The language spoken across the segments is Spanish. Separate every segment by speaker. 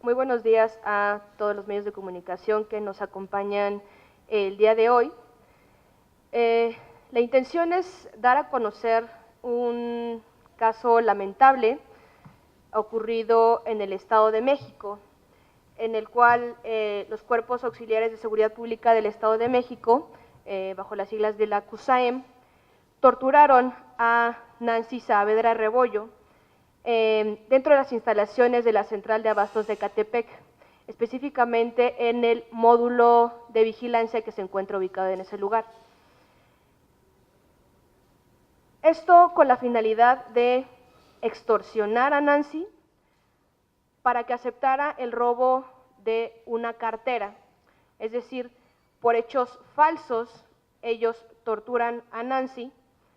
Speaker 1: Muy buenos días a todos los medios de comunicación que nos acompañan el día de hoy. La intención es dar a conocer un caso lamentable ocurrido en el Estado de México, en el cual los cuerpos auxiliares de seguridad pública del Estado de México, bajo las siglas de la CUSAEM, torturaron a Nancy Saavedra Rebollo dentro de las instalaciones de la Central de Abastos de Ecatepec, específicamente en el módulo de vigilancia que se encuentra ubicado en ese lugar. Esto con la finalidad de extorsionar a Nancy para que aceptara el robo de una cartera, es decir, por hechos falsos, ellos torturan a Nancy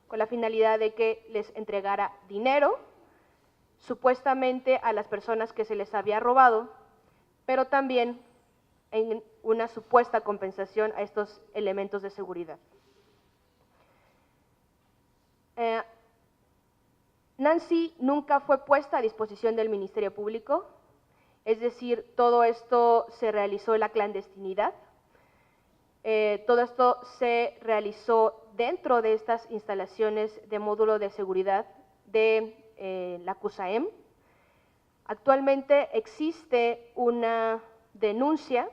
Speaker 1: con la finalidad de que les entregara dinero, supuestamente a las personas que se les había robado, pero también en una supuesta compensación a estos elementos de seguridad. Nancy nunca fue puesta a disposición del Ministerio Público, es decir, todo esto se realizó en la clandestinidad, todo esto se realizó dentro de estas instalaciones de módulo de seguridad de la CUSAEM. Actualmente existe una denuncia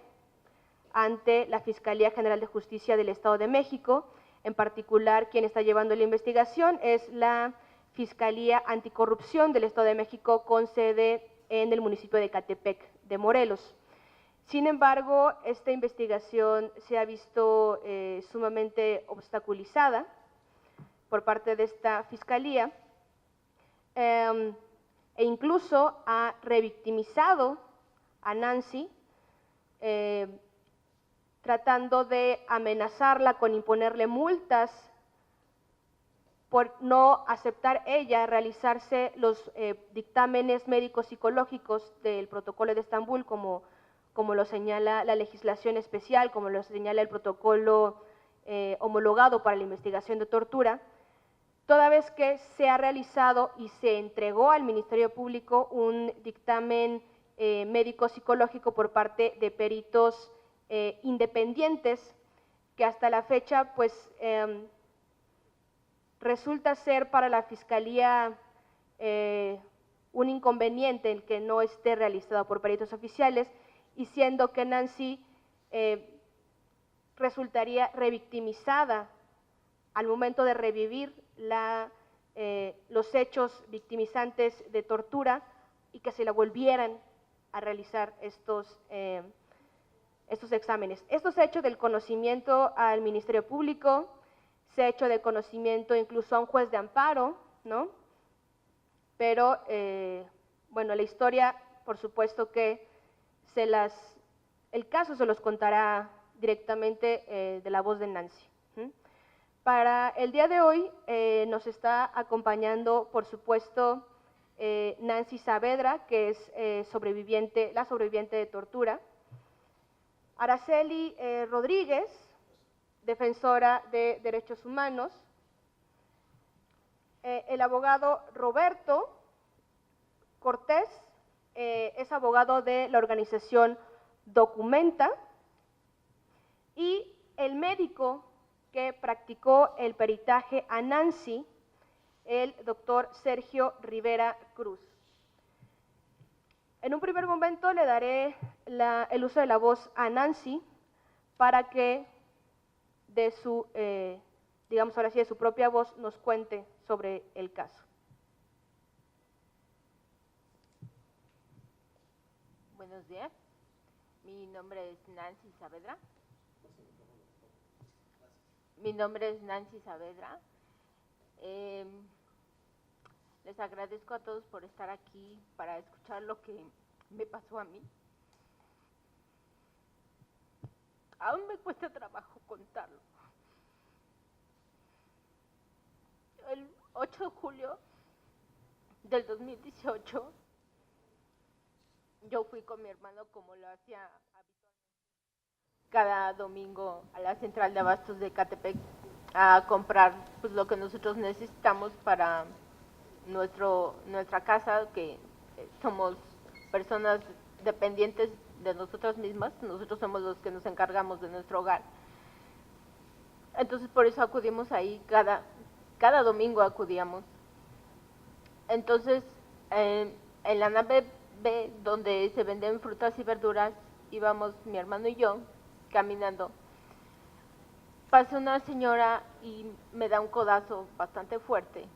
Speaker 1: ante la Fiscalía General de Justicia del Estado de México. En particular, quien está llevando la investigación es la Fiscalía Anticorrupción del Estado de México, con sede en el municipio de Ecatepec de Morelos. Sin embargo, esta investigación se ha visto sumamente obstaculizada por parte de esta Fiscalía, e incluso ha revictimizado a Nancy, tratando de amenazarla con imponerle multas por no aceptar ella realizarse los dictámenes médicos psicológicos del protocolo de Estambul, como lo señala la legislación especial, como lo señala el protocolo homologado para la investigación de tortura, toda vez que se ha realizado y se entregó al Ministerio Público un dictamen médico psicológico por parte de peritos independientes, que hasta la fecha pues resulta ser para la Fiscalía un inconveniente el que no esté realizado por peritos oficiales, y siendo que Nancy resultaría revictimizada al momento de revivir los hechos victimizantes de tortura y que se la volvieran a realizar estos exámenes. Esto se ha hecho del conocimiento al Ministerio Público, se ha hecho de conocimiento incluso a un juez de amparo, ¿no? Pero, bueno, la historia, por supuesto que el caso se los contará directamente de la voz de Nancy. Para el día de hoy nos está acompañando, por supuesto, Nancy Saavedra, que es la sobreviviente de tortura, Araceli Rodríguez, defensora de derechos humanos, el abogado Roberto Cortés, es abogado de la organización Documenta, y el médico que practicó el peritaje a Nancy, el doctor Sergio Rivera Cruz. En un primer momento le daré el uso de la voz a Nancy para que de su, digamos ahora sí, de su propia voz nos cuente sobre el caso.
Speaker 2: Buenos días, mi nombre es Nancy Saavedra. Les agradezco a todos por estar aquí para escuchar lo que me pasó a mí. Aún me cuesta trabajo contarlo. El 8 de julio del 2018, yo fui con mi hermano, como lo hacía habitualmente cada domingo, a la Central de Abastos de Ecatepec a comprar pues lo que nosotros necesitamos para nuestra casa, que somos personas dependientes de nosotras mismas, nosotros somos los que nos encargamos de nuestro hogar. Entonces por eso acudimos ahí, cada domingo acudíamos. Entonces en la nave B, donde se venden frutas y verduras, íbamos mi hermano y yo caminando. Pasa una señora y me da un codazo bastante fuerte.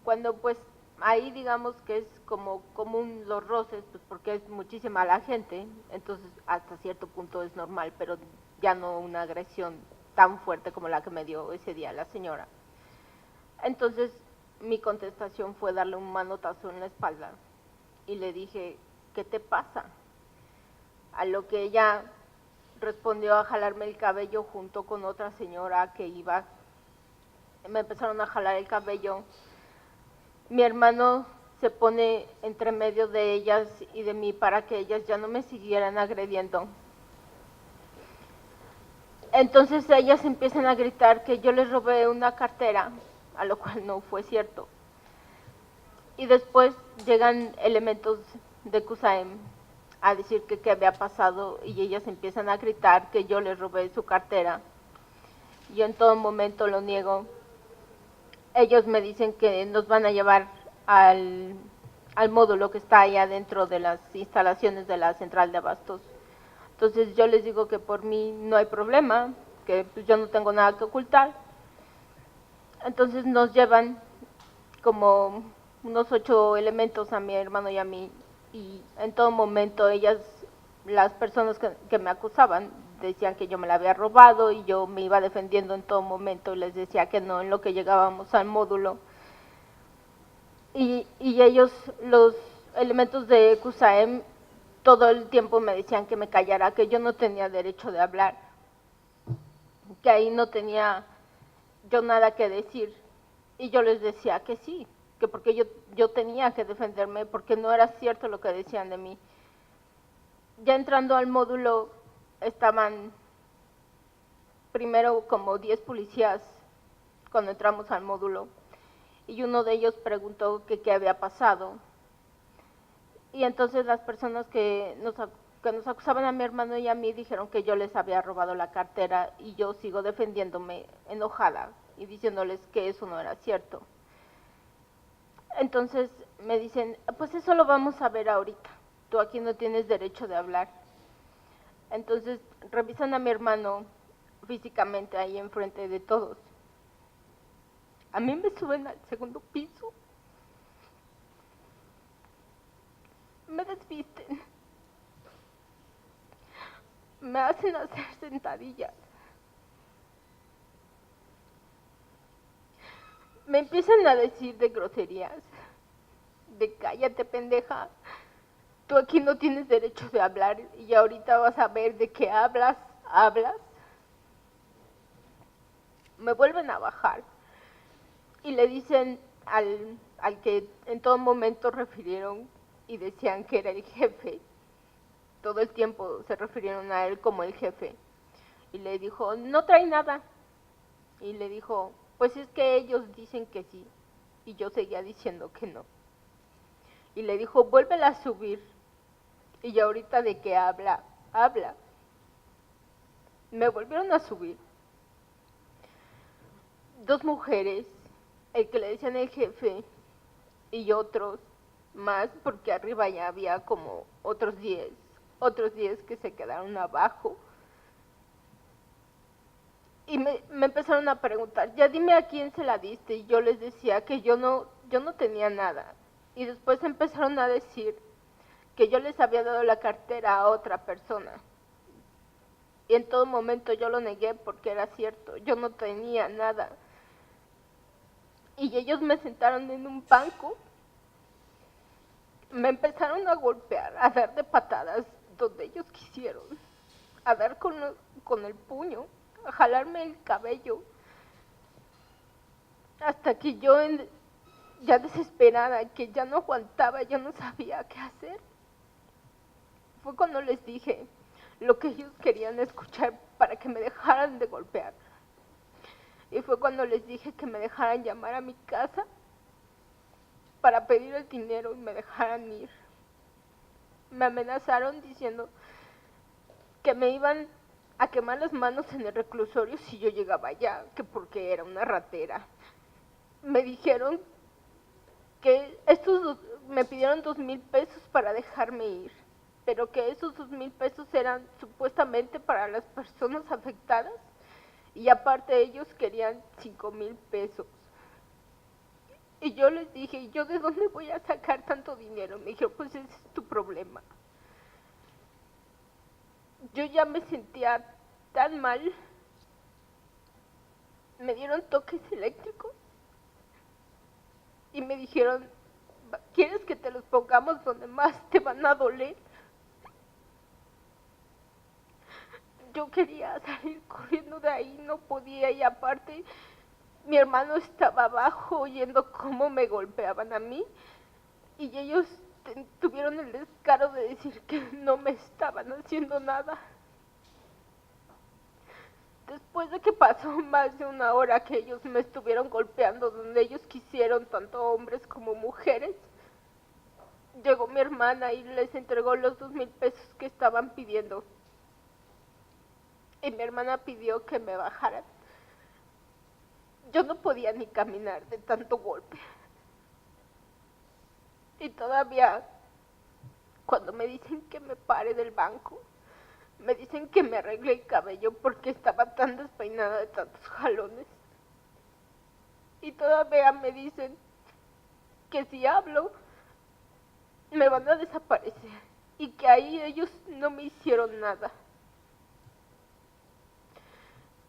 Speaker 2: Cuando pues ahí digamos que es como común los roces, pues porque es muchísima la gente, entonces hasta cierto punto es normal, pero ya no una agresión tan fuerte como la que me dio ese día la señora. Entonces mi contestación fue darle un manotazo en la espalda y le dije, ¿qué te pasa? A lo que ella respondió a jalarme el cabello junto con otra señora que iba. Me empezaron a jalar el cabello. Mi hermano se pone entre medio de ellas y de mí para que ellas ya no me siguieran agrediendo. Entonces ellas empiezan a gritar que yo les robé una cartera, a lo cual no fue cierto. Y después llegan elementos de CUSAEM a decir que qué había pasado y ellas empiezan a gritar que yo les robé su cartera. Yo en todo momento lo niego. Ellos me dicen que nos van a llevar al módulo que está allá dentro de las instalaciones de la central de abastos. Entonces yo les digo que por mí no hay problema, que pues yo no tengo nada que ocultar. Entonces nos llevan como unos 8 elementos a mi hermano y a mí, y en todo momento ellas, las personas que me acusaban, decían que yo me la había robado y yo me iba defendiendo en todo momento y les decía que no en lo que llegábamos al módulo. Y ellos, los elementos de CUSAEM, todo el tiempo me decían que me callara, que yo no tenía derecho de hablar, que ahí no tenía yo nada que decir. Y yo les decía que sí, que porque yo tenía que defenderme, porque no era cierto lo que decían de mí. Ya entrando al módulo, estaban primero como 10 policías cuando entramos al módulo, y uno de ellos preguntó que qué había pasado. Y entonces las personas que nos acusaban a mi hermano y a mí dijeron que yo les había robado la cartera, y yo sigo defendiéndome enojada y diciéndoles que eso no era cierto. Entonces me dicen, pues eso lo vamos a ver ahorita, tú aquí no tienes derecho de hablar. Entonces revisan a mi hermano físicamente ahí enfrente de todos. A mí me suben al segundo piso, me desvisten, me hacen hacer sentadillas, me empiezan a decir de groserías, de cállate pendeja, tú aquí no tienes derecho de hablar y ahorita vas a ver de qué hablas. Me vuelven a bajar y le dicen al que en todo momento refirieron y decían que era el jefe, todo el tiempo se refirieron a él como el jefe, y le dijo, no trae nada, y le dijo, pues es que ellos dicen que sí, y yo seguía diciendo que no, y le dijo, vuélvela a subir, y ahorita de qué habla. Me volvieron a subir 2 mujeres, el que le decían el jefe y otros más, porque arriba ya había como otros 10 que se quedaron abajo. Y me empezaron a preguntar, ya dime a quién se la diste, y yo les decía que yo no tenía nada. Y después empezaron a decir que yo les había dado la cartera a otra persona. Y en todo momento yo lo negué porque era cierto, yo no tenía nada. Y ellos me sentaron en un banco, me empezaron a golpear, a dar de patadas donde ellos quisieron, a dar con el puño, a jalarme el cabello, hasta que yo, ya desesperada, que ya no aguantaba, ya no sabía qué hacer, fue cuando les dije lo que ellos querían escuchar para que me dejaran de golpear. Y fue cuando les dije que me dejaran llamar a mi casa para pedir el dinero y me dejaran ir. me amenazaron diciendo que me iban a quemar las manos en el reclusorio si yo llegaba allá, que porque era una ratera. Me dijeron que me pidieron 2,000 pesos para dejarme ir, pero que esos 2,000 pesos eran supuestamente para las personas afectadas y aparte ellos querían 5,000 pesos. Y yo les dije, ¿y yo de dónde voy a sacar tanto dinero? Me dijeron, pues ese es tu problema. Yo ya me sentía tan mal, me dieron toques eléctricos y me dijeron, ¿quieres que te los pongamos donde más te van a doler? Yo quería salir corriendo de ahí, no podía, y aparte mi hermano estaba abajo oyendo cómo me golpeaban a mí y ellos tuvieron el descaro de decir que no me estaban haciendo nada. Después de que pasó más de una hora que ellos me estuvieron golpeando donde ellos quisieron, tanto hombres como mujeres, llegó mi hermana y les entregó los 2,000 pesos que estaban pidiendo. Y mi hermana pidió que me bajaran. Yo no podía ni caminar de tanto golpe. Y todavía, cuando me dicen que me pare del banco, me dicen que me arregle el cabello porque estaba tan despeinada de tantos jalones. Y todavía me dicen que si hablo, me van a desaparecer. Y que ahí ellos no me hicieron nada.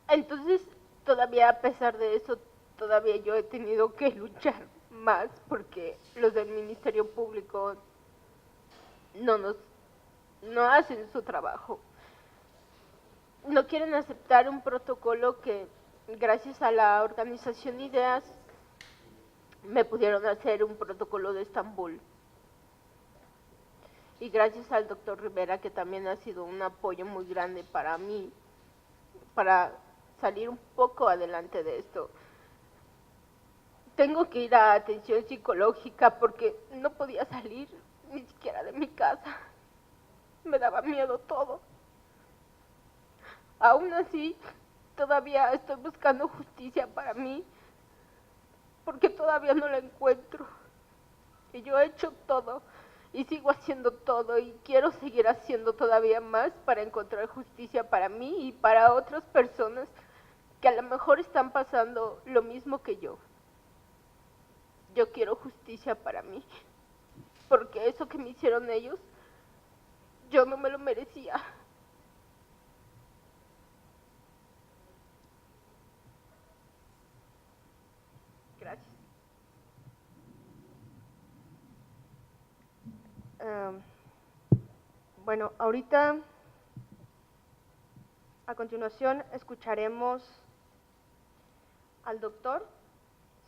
Speaker 2: Entonces, todavía a pesar de eso, todavía yo he tenido que luchar más porque los del Ministerio Público no hacen su trabajo. No quieren aceptar un protocolo que, gracias a la organización Ideas, me pudieron hacer un protocolo de Estambul. Y gracias al doctor Rivera, que también ha sido un apoyo muy grande para mí, para salir un poco adelante de esto. Tengo que ir a atención psicológica porque no podía salir ni siquiera de mi casa. Me daba miedo todo. Aún así, todavía estoy buscando justicia para mí porque todavía no la encuentro. Y yo he hecho todo y sigo haciendo todo y quiero seguir haciendo todavía más para encontrar justicia para mí y para otras personas que a lo mejor están pasando lo mismo que yo. Yo quiero justicia para mí, porque eso que me hicieron ellos, yo no me lo merecía. Gracias.
Speaker 1: Bueno, ahorita, a continuación, escucharemos al doctor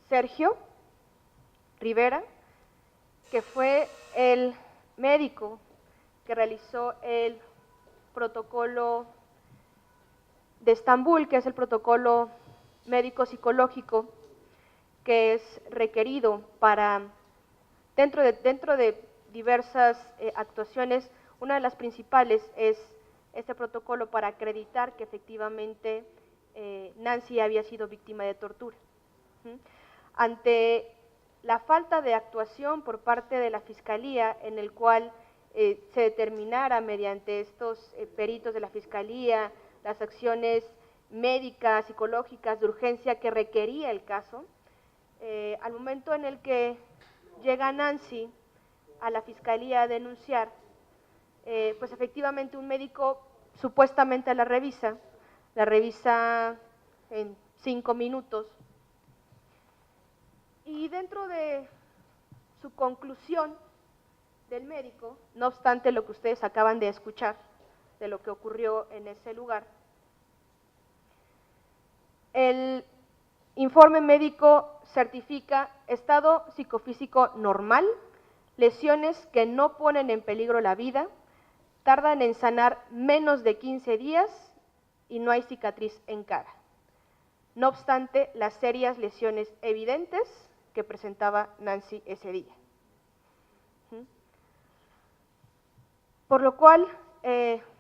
Speaker 1: Sergio Rivera, que fue el médico que realizó el protocolo de Estambul, que es el protocolo médico-psicológico que es requerido para, dentro de diversas actuaciones, una de las principales es este protocolo para acreditar que efectivamente Nancy había sido víctima de tortura. Ante la falta de actuación por parte de la Fiscalía, en el cual se determinara mediante estos peritos de la Fiscalía las acciones médicas, psicológicas, de urgencia que requería el caso, al momento en el que llega Nancy a la Fiscalía a denunciar, pues efectivamente un médico supuestamente la revisa en 5 minutos, y dentro de su conclusión del médico, no obstante lo que ustedes acaban de escuchar de lo que ocurrió en ese lugar, el informe médico certifica estado psicofísico normal, lesiones que no ponen en peligro la vida, tardan en sanar menos de 15 días y no hay cicatriz en cara. No obstante, las serias lesiones evidentes que presentaba Nancy ese día. Por lo cual,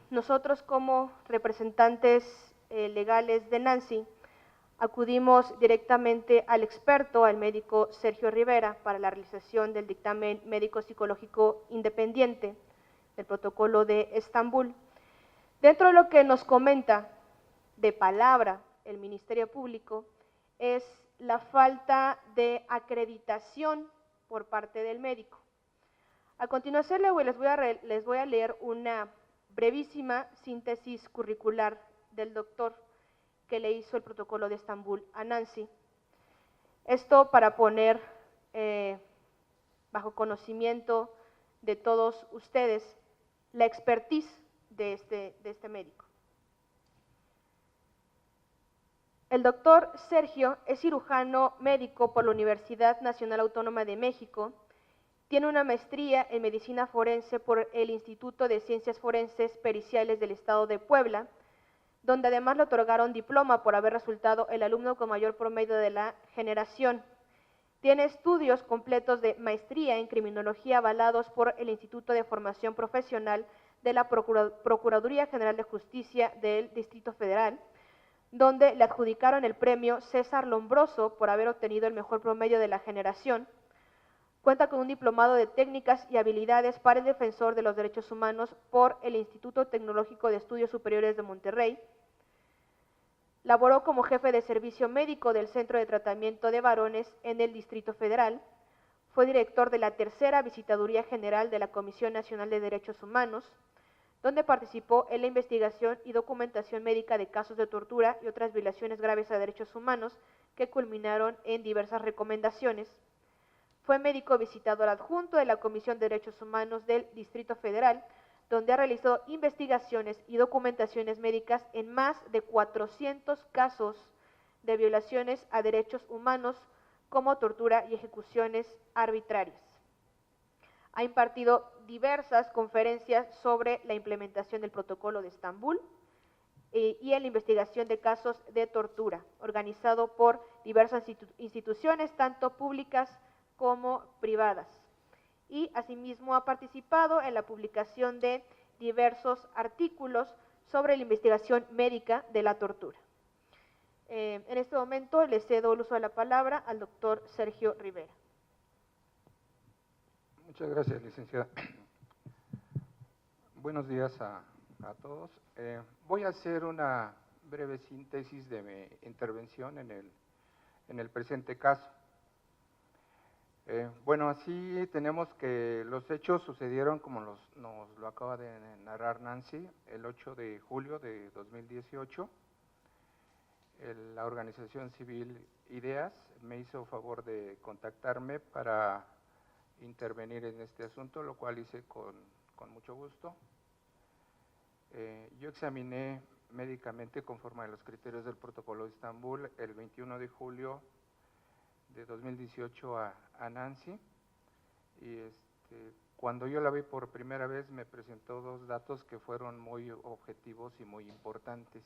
Speaker 1: nosotros como representantes legales de Nancy, acudimos directamente al experto, al médico Sergio Rivera, para la realización del dictamen médico-psicológico independiente del protocolo de Estambul. Dentro de lo que nos comenta de palabra el Ministerio Público es la falta de acreditación por parte del médico. A continuación les voy a leer una brevísima síntesis curricular del doctor que le hizo el protocolo de Estambul a Nancy. Esto para poner bajo conocimiento de todos ustedes la expertise de este médico. El doctor Sergio es cirujano médico por la Universidad Nacional Autónoma de México. Tiene una maestría en medicina forense por el Instituto de Ciencias Forenses Periciales del Estado de Puebla, donde además le otorgaron diploma por haber resultado el alumno con mayor promedio de la generación. Tiene estudios completos de maestría en criminología avalados por el Instituto de Formación Profesional de la Procuraduría General de Justicia del Distrito Federal, donde le adjudicaron el premio César Lombroso por haber obtenido el mejor promedio de la generación. Cuenta con un diplomado de técnicas y habilidades para el defensor de los derechos humanos por el Instituto Tecnológico de Estudios Superiores de Monterrey. Laboró como jefe de servicio médico del Centro de Tratamiento de Varones en el Distrito Federal. Fue director de la Tercera Visitaduría General de la Comisión Nacional de Derechos Humanos, donde participó en la investigación y documentación médica de casos de tortura y otras violaciones graves a derechos humanos que culminaron en diversas recomendaciones. Fue médico visitador adjunto de la Comisión de Derechos Humanos del Distrito Federal, donde ha realizado investigaciones y documentaciones médicas en más de 400 casos de violaciones a derechos humanos como tortura y ejecuciones arbitrarias. Ha impartido diversas conferencias sobre la implementación del protocolo de Estambul y en la investigación de casos de tortura, organizado por diversas instituciones, tanto públicas como privadas. Y asimismo ha participado en la publicación de diversos artículos sobre la investigación médica de la tortura. En este momento le cedo el uso de la palabra al doctor Sergio Rivera.
Speaker 3: Muchas gracias, licenciada. Buenos días a todos. Voy a hacer una breve síntesis de mi intervención en el presente caso. Bueno, así tenemos que los hechos sucedieron como nos lo acaba de narrar Nancy, el 8 de julio de 2018. La organización civil IDEAS me hizo favor de contactarme para intervenir en este asunto, lo cual hice con mucho gusto. Yo examiné médicamente conforme a los criterios del protocolo de Estambul el 21 de julio de 2018 a Nancy, y cuando yo la vi por primera vez me presentó dos datos que fueron muy objetivos y muy importantes.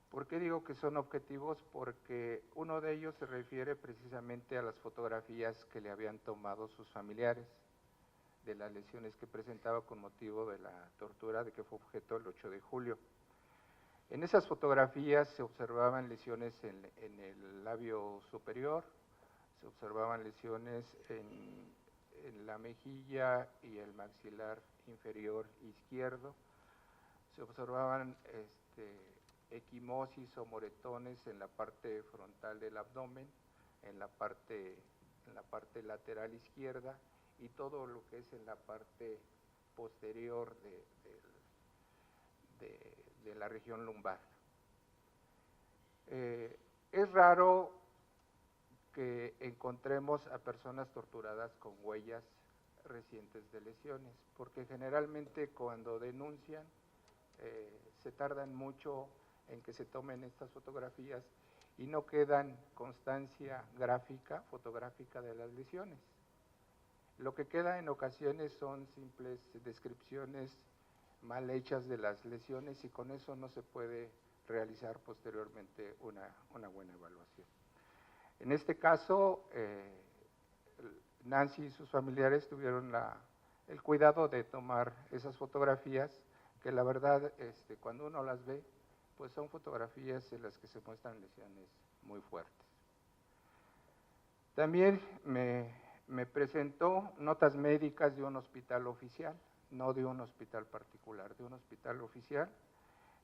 Speaker 3: ¿Por qué digo que son objetivos? Porque uno de ellos se refiere precisamente a las fotografías que le habían tomado sus familiares de las lesiones que presentaba con motivo de la tortura de que fue objeto el 8 de julio. En esas fotografías se observaban lesiones en el labio superior, se observaban lesiones en la mejilla y el maxilar inferior izquierdo, se observaban equimosis o moretones en la parte frontal del abdomen, en la parte lateral izquierda y todo lo que es en la parte posterior de la región lumbar. Es raro que encontremos a personas torturadas con huellas recientes de lesiones, porque generalmente cuando denuncian se tardan mucho en que se tomen estas fotografías y no quedan constancia fotográfica de las lesiones. Lo que queda en ocasiones son simples descripciones mal hechas de las lesiones y con eso no se puede realizar posteriormente una buena evaluación. En este caso, Nancy y sus familiares tuvieron la el cuidado de tomar esas fotografías, que la verdad, cuando uno las ve, pues son fotografías en las que se muestran lesiones muy fuertes. También me presentó notas médicas de un hospital oficial, no de un hospital particular, de un hospital oficial,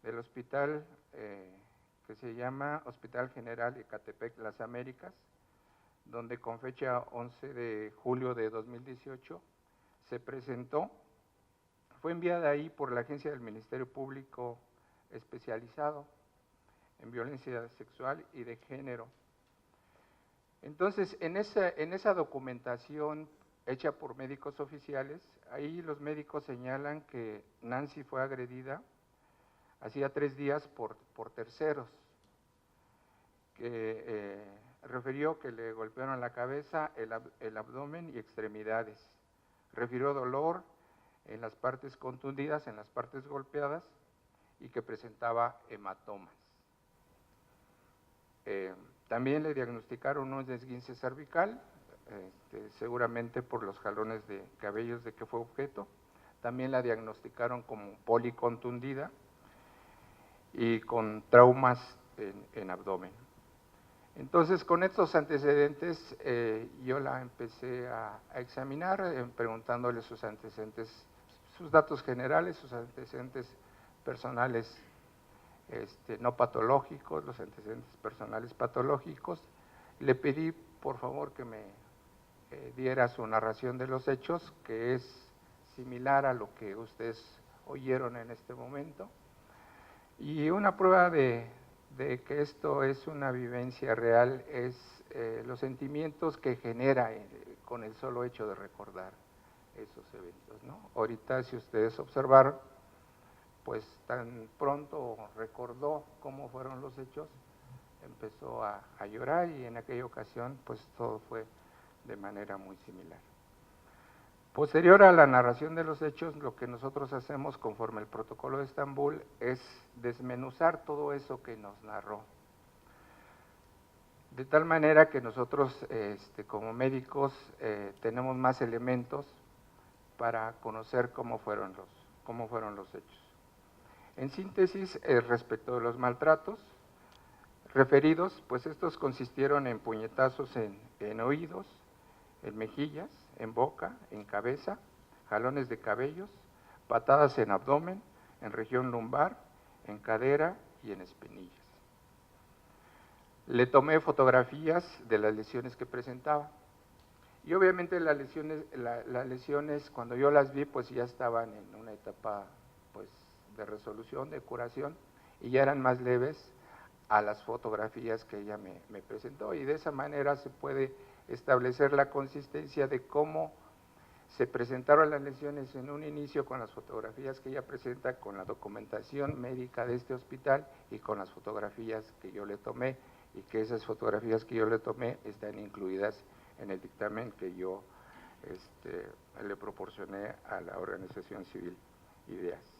Speaker 3: del hospital que se llama Hospital General Ecatepec Las Américas, donde con fecha 11 de julio de 2018 se presentó, fue enviada ahí por la agencia del Ministerio Público especializado en violencia sexual y de género. Entonces, en esa documentación hecha por médicos oficiales, ahí los médicos señalan que Nancy fue agredida hacía 3 días por terceros, que refirió que le golpearon la cabeza, el abdomen y extremidades. Refirió dolor en las partes contundidas, en las partes golpeadas, y que presentaba hematomas. También le diagnosticaron un esguince cervical, seguramente por los jalones de cabellos de que fue objeto. También la diagnosticaron como policontundida y con traumas en abdomen. Entonces, con estos antecedentes, yo la empecé a examinar, preguntándole sus antecedentes, sus datos generales, sus antecedentes personales no patológicos, los antecedentes personales patológicos. Le pedí, por favor, que me diera su narración de los hechos, que es similar a lo que ustedes oyeron en este momento. Y una prueba de que esto es una vivencia real es los sentimientos que genera con el solo hecho de recordar esos eventos, ¿no? Ahorita, si ustedes observaron, pues tan pronto recordó cómo fueron los hechos, empezó a llorar, y en aquella ocasión pues todo fue de manera muy similar. Posterior a la narración de los hechos, lo que nosotros hacemos conforme el protocolo de Estambul es desmenuzar todo eso que nos narró. De tal manera que nosotros como médicos tenemos más elementos para conocer cómo fueron los hechos. En síntesis, respecto de los maltratos referidos, pues estos consistieron en puñetazos en oídos, en mejillas, en boca, en cabeza, jalones de cabellos, patadas en abdomen, en región lumbar, en cadera y en espinillas. Le tomé fotografías de las lesiones que presentaba. Y obviamente las lesiones, cuando yo las vi, pues ya estaban en una etapa pues de resolución, de curación, y ya eran más leves a las fotografías que ella me presentó, y de esa manera se puede establecer la consistencia de cómo se presentaron las lesiones en un inicio con las fotografías que ella presenta, con la documentación médica de este hospital y con las fotografías que yo le tomé, y que esas fotografías que yo le tomé están incluidas en el dictamen que yo le proporcioné a la organización civil IDEAS.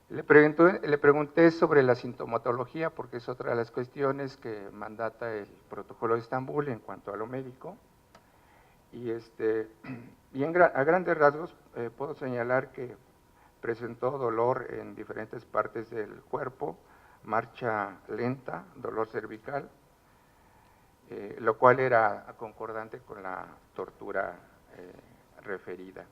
Speaker 3: Le pregunté sobre la sintomatología, porque es otra de las cuestiones que mandata el protocolo de Estambul en cuanto a lo médico, y a grandes rasgos puedo señalar que presentó dolor en diferentes partes del cuerpo, marcha lenta, dolor cervical, lo cual era concordante con la tortura referida.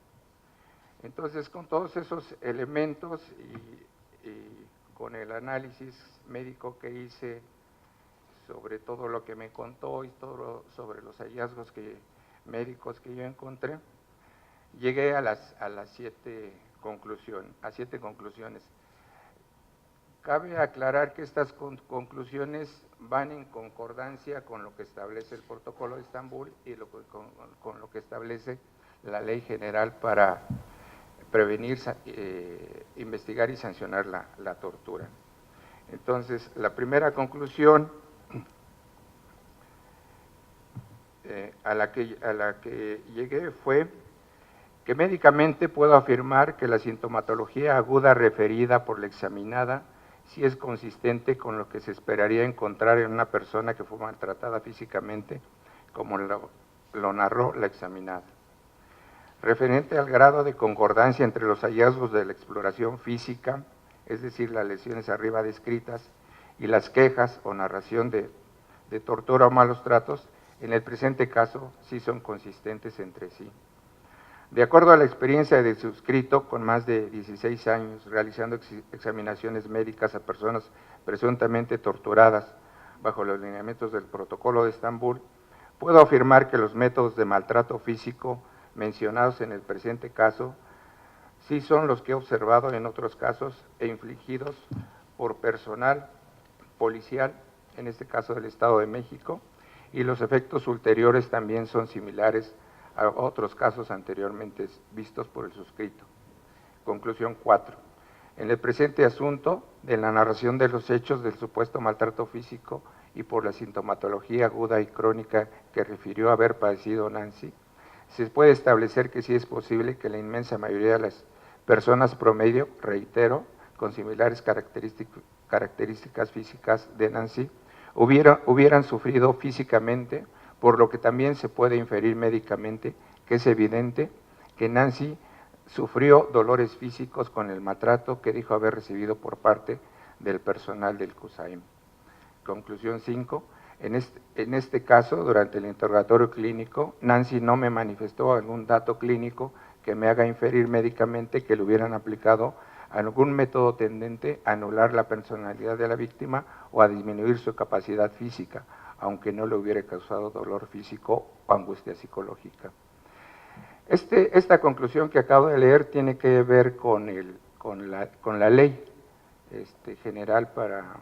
Speaker 3: Entonces, con todos esos elementos y con el análisis médico que hice sobre todo lo que me contó y todo sobre los hallazgos médicos que yo encontré, llegué a las 7 conclusiones. Cabe aclarar que estas conclusiones van en concordancia con lo que establece el protocolo de Estambul y con lo que establece la Ley General para prevenir, investigar y sancionar la tortura. Entonces, la primera conclusión a la que llegué fue que médicamente puedo afirmar que la sintomatología aguda referida por la examinada sí es consistente con lo que se esperaría encontrar en una persona que fue maltratada físicamente, como lo narró la examinada. Referente al grado de concordancia entre los hallazgos de la exploración física, es decir, las lesiones arriba descritas, y las quejas o narración de tortura o malos tratos, en el presente caso sí son consistentes entre sí. De acuerdo a la experiencia del suscrito, con más de 16 años realizando examinaciones médicas a personas presuntamente torturadas bajo los lineamientos del Protocolo de Estambul, puedo afirmar que los métodos de maltrato físico mencionados en el presente caso sí son los que he observado en otros casos e infligidos por personal policial, en este caso del Estado de México, y los efectos ulteriores también son similares a otros casos anteriormente vistos por el suscrito. Conclusión 4. En el presente asunto, de la narración de los hechos del supuesto maltrato físico y por la sintomatología aguda y crónica que refirió haber padecido Nancy, se puede establecer que sí es posible que la inmensa mayoría de las personas promedio, reitero, con similares características físicas de Nancy, hubieran sufrido físicamente, por lo que también se puede inferir médicamente que es evidente que Nancy sufrió dolores físicos con el maltrato que dijo haber recibido por parte del personal del CUSAIM. Conclusión 5. En este caso, durante el interrogatorio clínico, Nancy no me manifestó algún dato clínico que me haga inferir médicamente que le hubieran aplicado algún método tendente a anular la personalidad de la víctima o a disminuir su capacidad física, aunque no le hubiera causado dolor físico o angustia psicológica. Esta conclusión que acabo de leer tiene que ver con la ley general para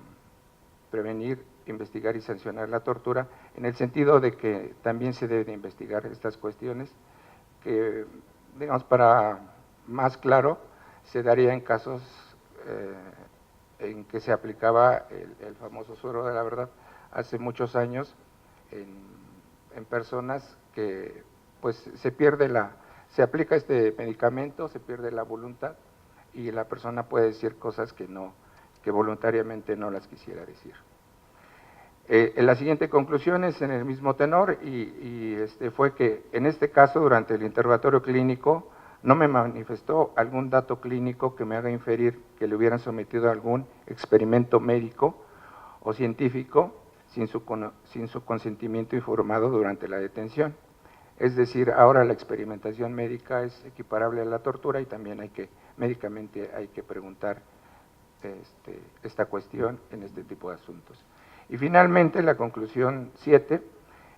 Speaker 3: prevenir, investigar y sancionar la tortura, en el sentido de que también se deben investigar estas cuestiones que, digamos, para más claro, se daría en casos en que se aplicaba el famoso suero de la verdad hace muchos años en personas que pues se aplica este medicamento, se pierde la voluntad y la persona puede decir cosas que voluntariamente no las quisiera decir. La siguiente conclusión es en el mismo tenor y fue que en este caso durante el interrogatorio clínico no me manifestó algún dato clínico que me haga inferir que le hubieran sometido a algún experimento médico o científico sin su consentimiento informado durante la detención. Es decir, ahora la experimentación médica es equiparable a la tortura y también médicamente hay que preguntar esta cuestión en este tipo de asuntos. Y finalmente, la conclusión 7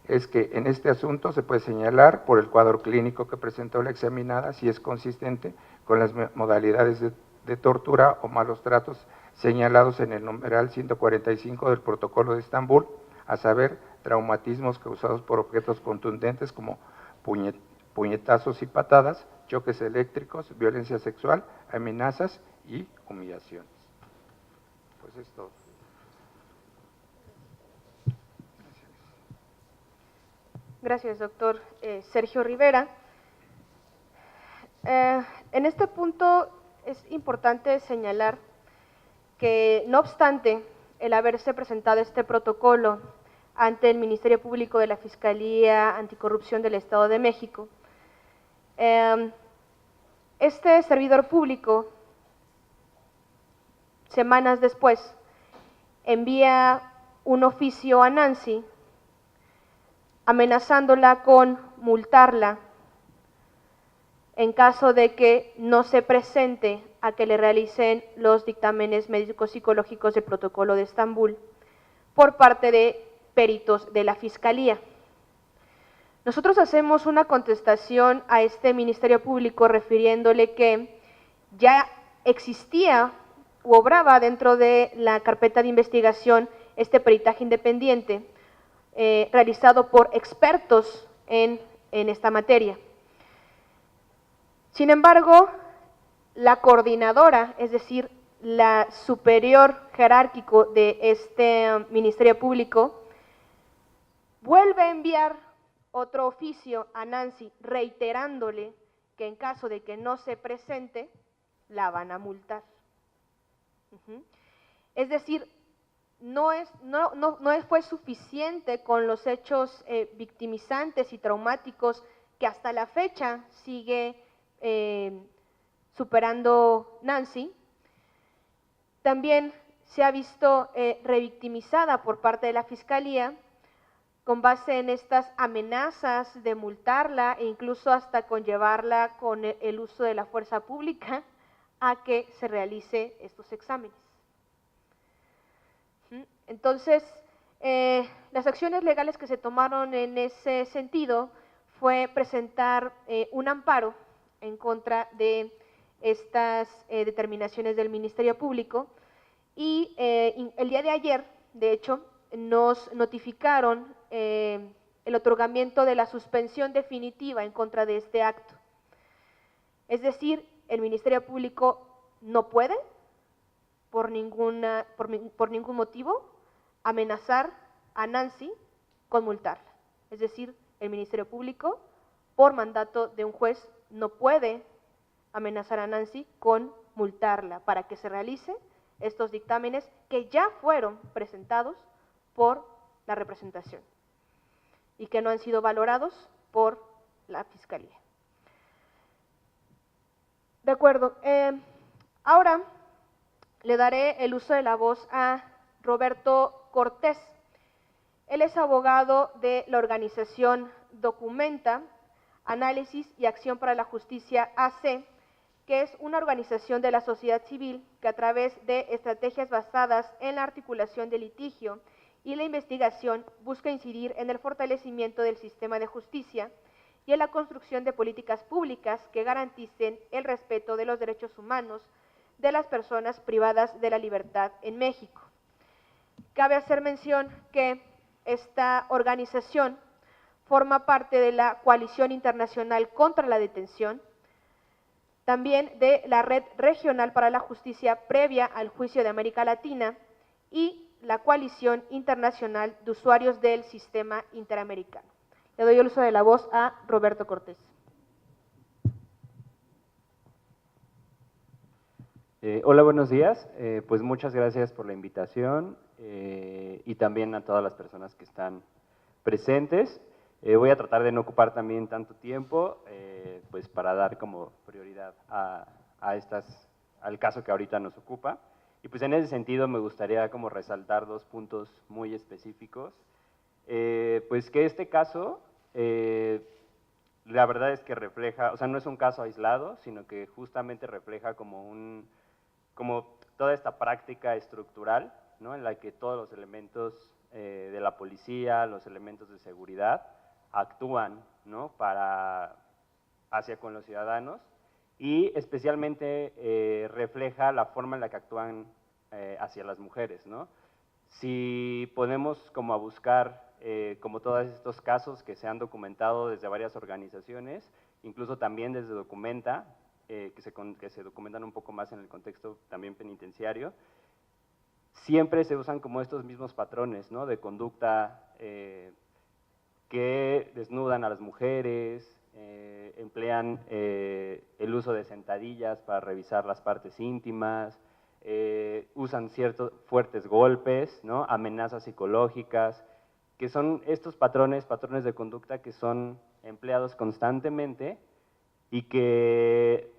Speaker 3: es que en este asunto se puede señalar por el cuadro clínico que presentó la examinada si es consistente con las modalidades de tortura o malos tratos señalados en el numeral 145 del Protocolo de Estambul, a saber, traumatismos causados por objetos contundentes como puñetazos y patadas, choques eléctricos, violencia sexual, amenazas y humillaciones. Pues es todo.
Speaker 1: Gracias, doctor Sergio Rivera. En este punto es importante señalar que, no obstante el haberse presentado este protocolo ante el Ministerio Público de la Fiscalía Anticorrupción del Estado de México, este servidor público, semanas después, envía un oficio a Nancy amenazándola con multarla en caso de que no se presente a que le realicen los dictámenes médicos psicológicos del Protocolo de Estambul por parte de peritos de la Fiscalía. Nosotros hacemos una contestación a este Ministerio Público refiriéndole que ya existía u obraba dentro de la carpeta de investigación este peritaje independiente realizado por expertos en esta materia. Sin embargo, la coordinadora, es decir, la superior jerárquico de este Ministerio Público, vuelve a enviar otro oficio a Nancy reiterándole que en caso de que no se presente, la van a multar. Es decir, no fue suficiente con los hechos victimizantes y traumáticos que hasta la fecha sigue superando Nancy. También se ha visto revictimizada por parte de la Fiscalía con base en estas amenazas de multarla e incluso hasta conllevarla con el uso de la fuerza pública a que se realice estos exámenes. Entonces, las acciones legales que se tomaron en ese sentido fue presentar un amparo en contra de estas determinaciones del Ministerio Público y el día de ayer, de hecho, nos notificaron el otorgamiento de la suspensión definitiva en contra de este acto. Es decir, el Ministerio Público no puede, por ningún motivo, amenazar a Nancy con multarla. Es decir, el Ministerio Público, por mandato de un juez, no puede amenazar a Nancy con multarla para que se realice estos dictámenes que ya fueron presentados por la representación y que no han sido valorados por la Fiscalía. De acuerdo. Ahora le daré el uso de la voz a Roberto Cortés. Él es abogado de la organización Documenta, Análisis y Acción para la Justicia AC, que es una organización de la sociedad civil que a través de estrategias basadas en la articulación de litigio y la investigación busca incidir en el fortalecimiento del sistema de justicia y en la construcción de políticas públicas que garanticen el respeto de los derechos humanos de las personas privadas de la libertad en México. Cabe hacer mención que esta organización forma parte de la Coalición Internacional contra la Detención, también de la Red Regional para la Justicia previa al Juicio de América Latina y la Coalición Internacional de Usuarios del Sistema Interamericano. Le doy el uso de la voz a Roberto Cortés.
Speaker 4: Hola, buenos días. Pues muchas gracias por la invitación y también a todas las personas que están presentes. Voy a tratar de no ocupar también tanto tiempo, pues para dar como prioridad al caso que ahorita nos ocupa. Y pues en ese sentido me gustaría como resaltar dos puntos muy específicos. Pues que este caso, la verdad es que refleja, o sea, no es un caso aislado, sino que justamente refleja como toda esta práctica estructural, ¿no? En la que todos los elementos de la policía, los elementos de seguridad, actúan, ¿no? hacia con los ciudadanos y especialmente refleja la forma en la que actúan hacia las mujeres, ¿no? Si ponemos como a buscar como todos estos casos que se han documentado desde varias organizaciones, incluso también desde Documenta, que se documentan un poco más en el contexto también penitenciario, siempre se usan como estos mismos patrones, ¿no? De conducta que desnudan a las mujeres, emplean el uso de sentadillas para revisar las partes íntimas, usan ciertos fuertes golpes, ¿no? Amenazas psicológicas, que son estos patrones de conducta que son empleados constantemente y que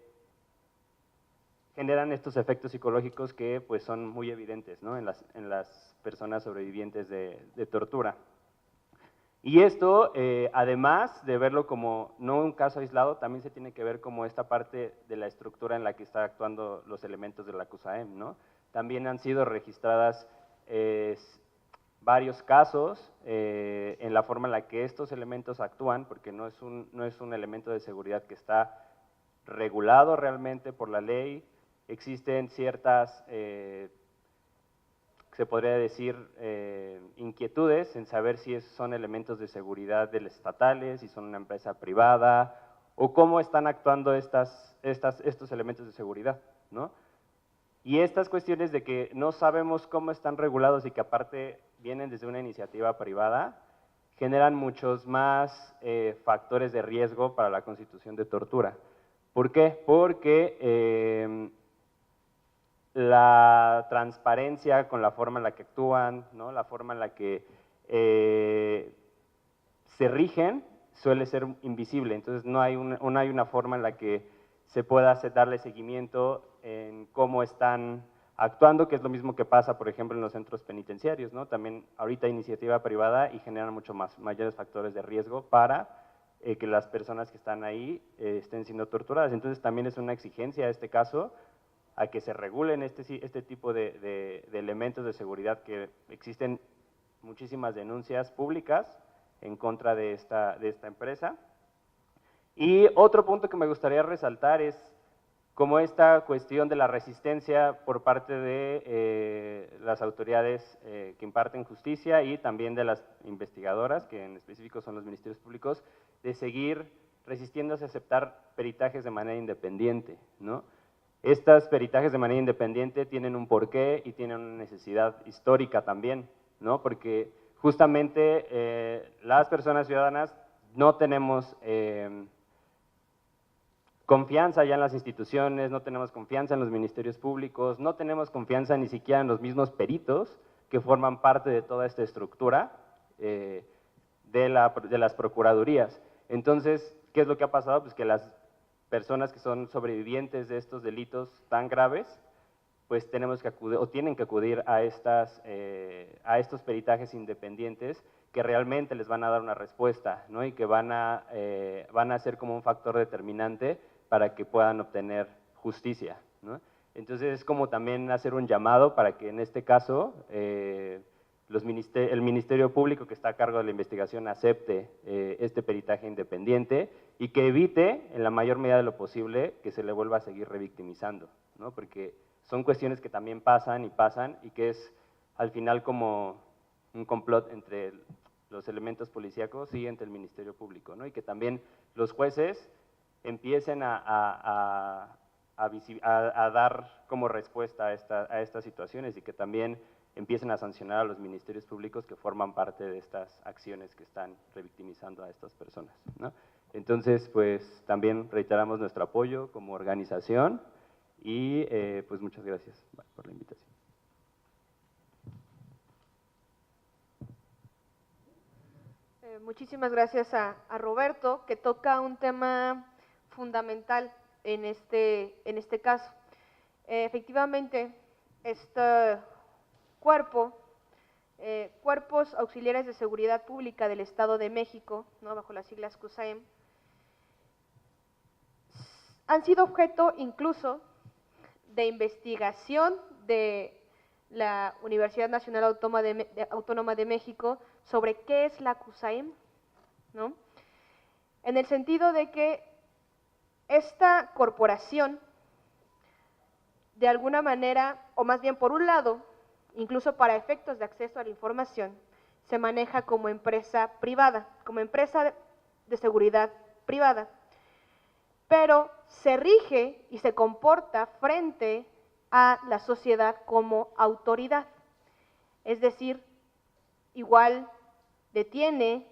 Speaker 4: generan estos efectos psicológicos que pues son muy evidentes, ¿no? en las personas sobrevivientes de tortura. Y esto, además de verlo como no un caso aislado, también se tiene que ver como esta parte de la estructura en la que están actuando los elementos de la CUSAEM, ¿no? También han sido registradas varios casos en la forma en la que estos elementos actúan, porque no es un elemento de seguridad que está regulado realmente por la ley. Existen ciertas se podría decir, inquietudes en saber si son elementos de seguridad del estatales, si son una empresa privada, o cómo están actuando estos elementos de seguridad, ¿no? Y estas cuestiones de que no sabemos cómo están regulados y que aparte vienen desde una iniciativa privada, generan muchos más factores de riesgo para la constitución de tortura. ¿Por qué? Porque la transparencia con la forma en la que actúan, ¿no? La forma en la que se rigen, suele ser invisible, entonces no hay una forma en la que se pueda darle seguimiento en cómo están actuando, que es lo mismo que pasa, por ejemplo, en los centros penitenciarios, ¿no? También ahorita iniciativa privada y generan mucho mayores factores de riesgo para que las personas que están ahí estén siendo torturadas. Entonces también es una exigencia, en este caso, a que se regulen este tipo de elementos de seguridad, que existen muchísimas denuncias públicas en contra de esta empresa. Y otro punto que me gustaría resaltar es como esta cuestión de la resistencia por parte de las autoridades que imparten justicia y también de las investigadoras, que en específico son los ministerios públicos, de seguir resistiéndose a aceptar peritajes de manera independiente, ¿no? Estos peritajes de manera independiente tienen un porqué y tienen una necesidad histórica también, ¿no? Porque justamente las personas ciudadanas no tenemos confianza ya en las instituciones, no tenemos confianza en los ministerios públicos, no tenemos confianza ni siquiera en los mismos peritos que forman parte de toda esta estructura de las procuradurías. Entonces, ¿qué es lo que ha pasado? Pues que las personas que son sobrevivientes de estos delitos tan graves, pues tenemos que acudir, o tienen que acudir a estos peritajes independientes que realmente les van a dar una respuesta, ¿no? Y que van a ser como un factor determinante para que puedan obtener justicia, ¿no? Entonces es como también hacer un llamado para que en este caso el Ministerio Público que está a cargo de la investigación acepte este peritaje independiente y que evite en la mayor medida de lo posible que se le vuelva a seguir revictimizando, ¿no? Porque son cuestiones que también pasan y que es al final como un complot entre los elementos policíacos y entre el Ministerio Público, ¿no? Y que también los jueces empiecen a dar como respuesta a estas situaciones y que también empiecen a sancionar a los ministerios públicos que forman parte de estas acciones que están revictimizando a estas personas, ¿no? Entonces, pues también reiteramos nuestro apoyo como organización y pues muchas gracias por la invitación.
Speaker 1: Muchísimas gracias a Roberto, que toca un tema fundamental en este caso. Efectivamente, este cuerpos auxiliares de seguridad pública del Estado de México, ¿no?, bajo las siglas CUSAEM, han sido objeto incluso de investigación de la Universidad Nacional Autónoma de México sobre qué es la CUSAEM, ¿no? En el sentido de que esta corporación, de alguna manera, o más bien por un lado, incluso para efectos de acceso a la información, se maneja como empresa privada, como empresa de seguridad privada, pero se rige y se comporta frente a la sociedad como autoridad, es decir, igual detiene,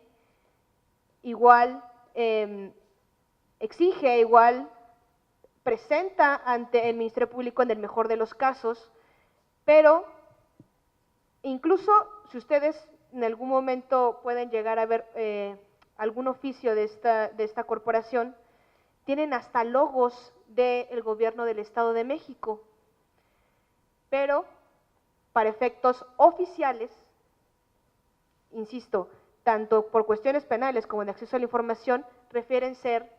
Speaker 1: igual exige, igual presenta ante el Ministerio Público en el mejor de los casos, pero incluso si ustedes en algún momento pueden llegar a ver algún oficio de esta corporación, tienen hasta logos del gobierno del Estado de México, pero para efectos oficiales, insisto, tanto por cuestiones penales como de acceso a la información, refieren ser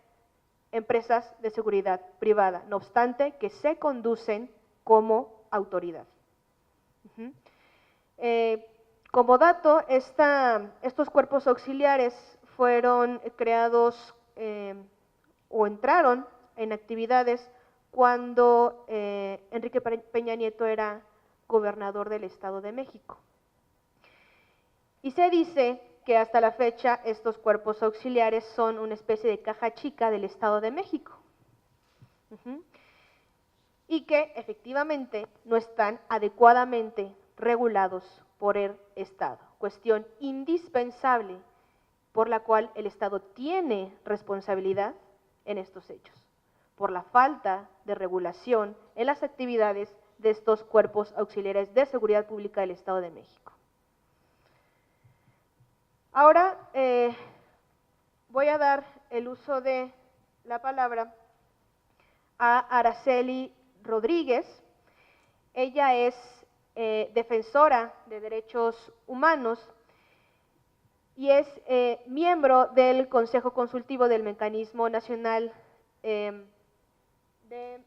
Speaker 1: empresas de seguridad privada, no obstante que se conducen como autoridad. Como dato, estos cuerpos auxiliares fueron creados o entraron en actividades cuando Enrique Peña Nieto era gobernador del Estado de México. Y se dice que hasta la fecha estos cuerpos auxiliares son una especie de caja chica del Estado de México. Y que efectivamente no están adecuadamente regulados por el Estado, cuestión indispensable por la cual el Estado tiene responsabilidad en estos hechos, por la falta de regulación en las actividades de estos cuerpos auxiliares de seguridad pública del Estado de México. Ahora, voy a dar el uso de la palabra a Araceli Rodríguez. Ella es defensora de derechos humanos y es miembro del Consejo Consultivo del Mecanismo Nacional de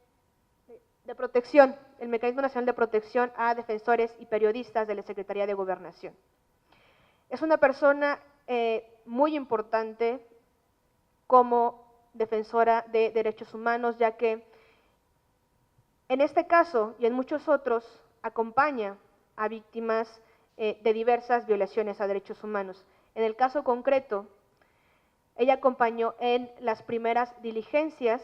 Speaker 1: Protección, el Mecanismo Nacional de Protección a Defensores y Periodistas de la Secretaría de Gobernación. Es una persona muy importante como defensora de derechos humanos, ya que en este caso y en muchos otros acompaña a víctimas de diversas violaciones a derechos humanos. En el caso concreto, ella acompañó en las primeras diligencias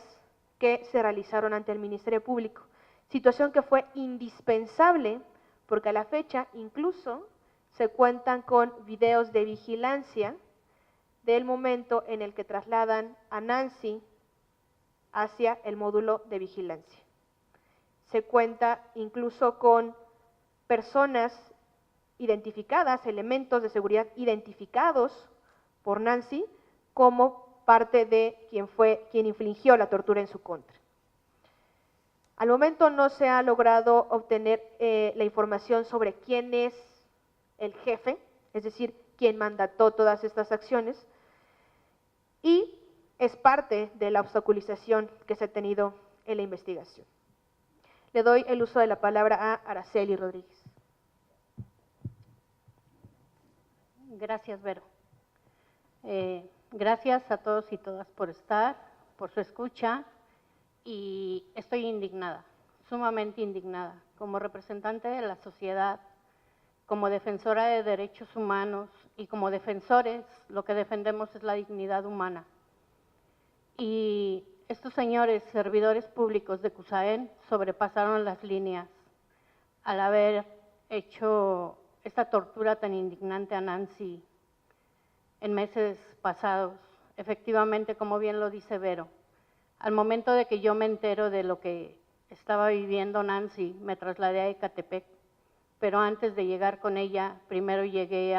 Speaker 1: que se realizaron ante el Ministerio Público, situación que fue indispensable porque a la fecha incluso se cuentan con videos de vigilancia del momento en el que trasladan a Nancy hacia el módulo de vigilancia. Se cuenta incluso con personas identificadas, elementos de seguridad identificados por Nancy como parte de quien infligió la tortura en su contra. Al momento no se ha logrado obtener la información sobre quién es el jefe, es decir, quién mandató todas estas acciones, y es parte de la obstaculización que se ha tenido en la investigación. Le doy el uso de la palabra a Araceli Rodríguez.
Speaker 5: Gracias, Vero. Gracias a todos y todas por estar, por su escucha, y estoy indignada, sumamente indignada, como representante de la sociedad, como defensora de derechos humanos y como defensores, lo que defendemos es la dignidad humana. Y estos señores servidores públicos de CUSAEN sobrepasaron las líneas al haber hecho esta tortura tan indignante a Nancy en meses pasados. Efectivamente, como bien lo dice Vero, al momento de que yo me entero de lo que estaba viviendo Nancy, me trasladé a Ecatepec, pero antes de llegar con ella, primero llegué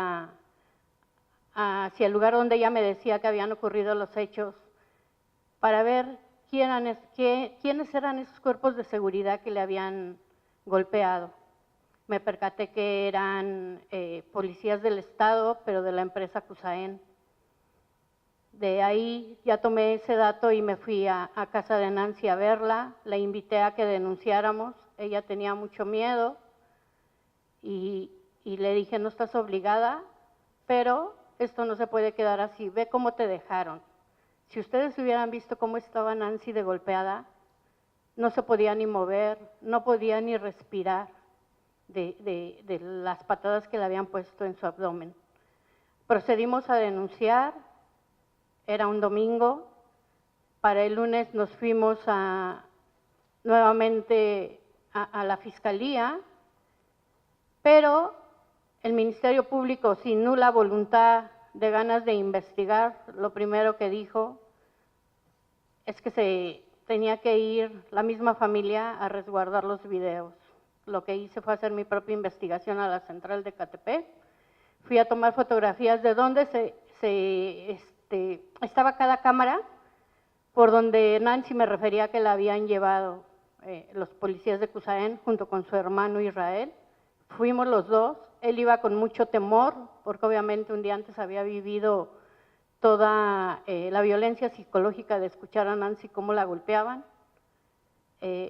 Speaker 5: hacia el lugar donde ella me decía que habían ocurrido los hechos, para ver quiénes eran esos cuerpos de seguridad que le habían golpeado. Me percaté que eran policías del Estado, pero de la empresa CUSAEN. De ahí ya tomé ese dato y me fui a casa de Nancy a verla, la invité a que denunciáramos, ella tenía mucho miedo y le dije, no estás obligada, pero esto no se puede quedar así, ve cómo te dejaron. Si ustedes hubieran visto cómo estaba Nancy de golpeada, no se podía ni mover, no podía ni respirar de las patadas que le habían puesto en su abdomen. Procedimos a denunciar, era un domingo, para el lunes nos fuimos nuevamente a la Fiscalía, pero el Ministerio Público, sin nula voluntad de ganas de investigar, lo primero que dijo es que se tenía que ir la misma familia a resguardar los videos. Lo que hice fue hacer mi propia investigación a la central de Ecatepec. Fui a tomar fotografías de dónde estaba cada cámara, por donde Nancy me refería que la habían llevado los policías de CUSAEN junto con su hermano Israel. Fuimos los dos, él iba con mucho temor, porque obviamente un día antes había vivido toda la violencia psicológica de escuchar a Nancy cómo la golpeaban.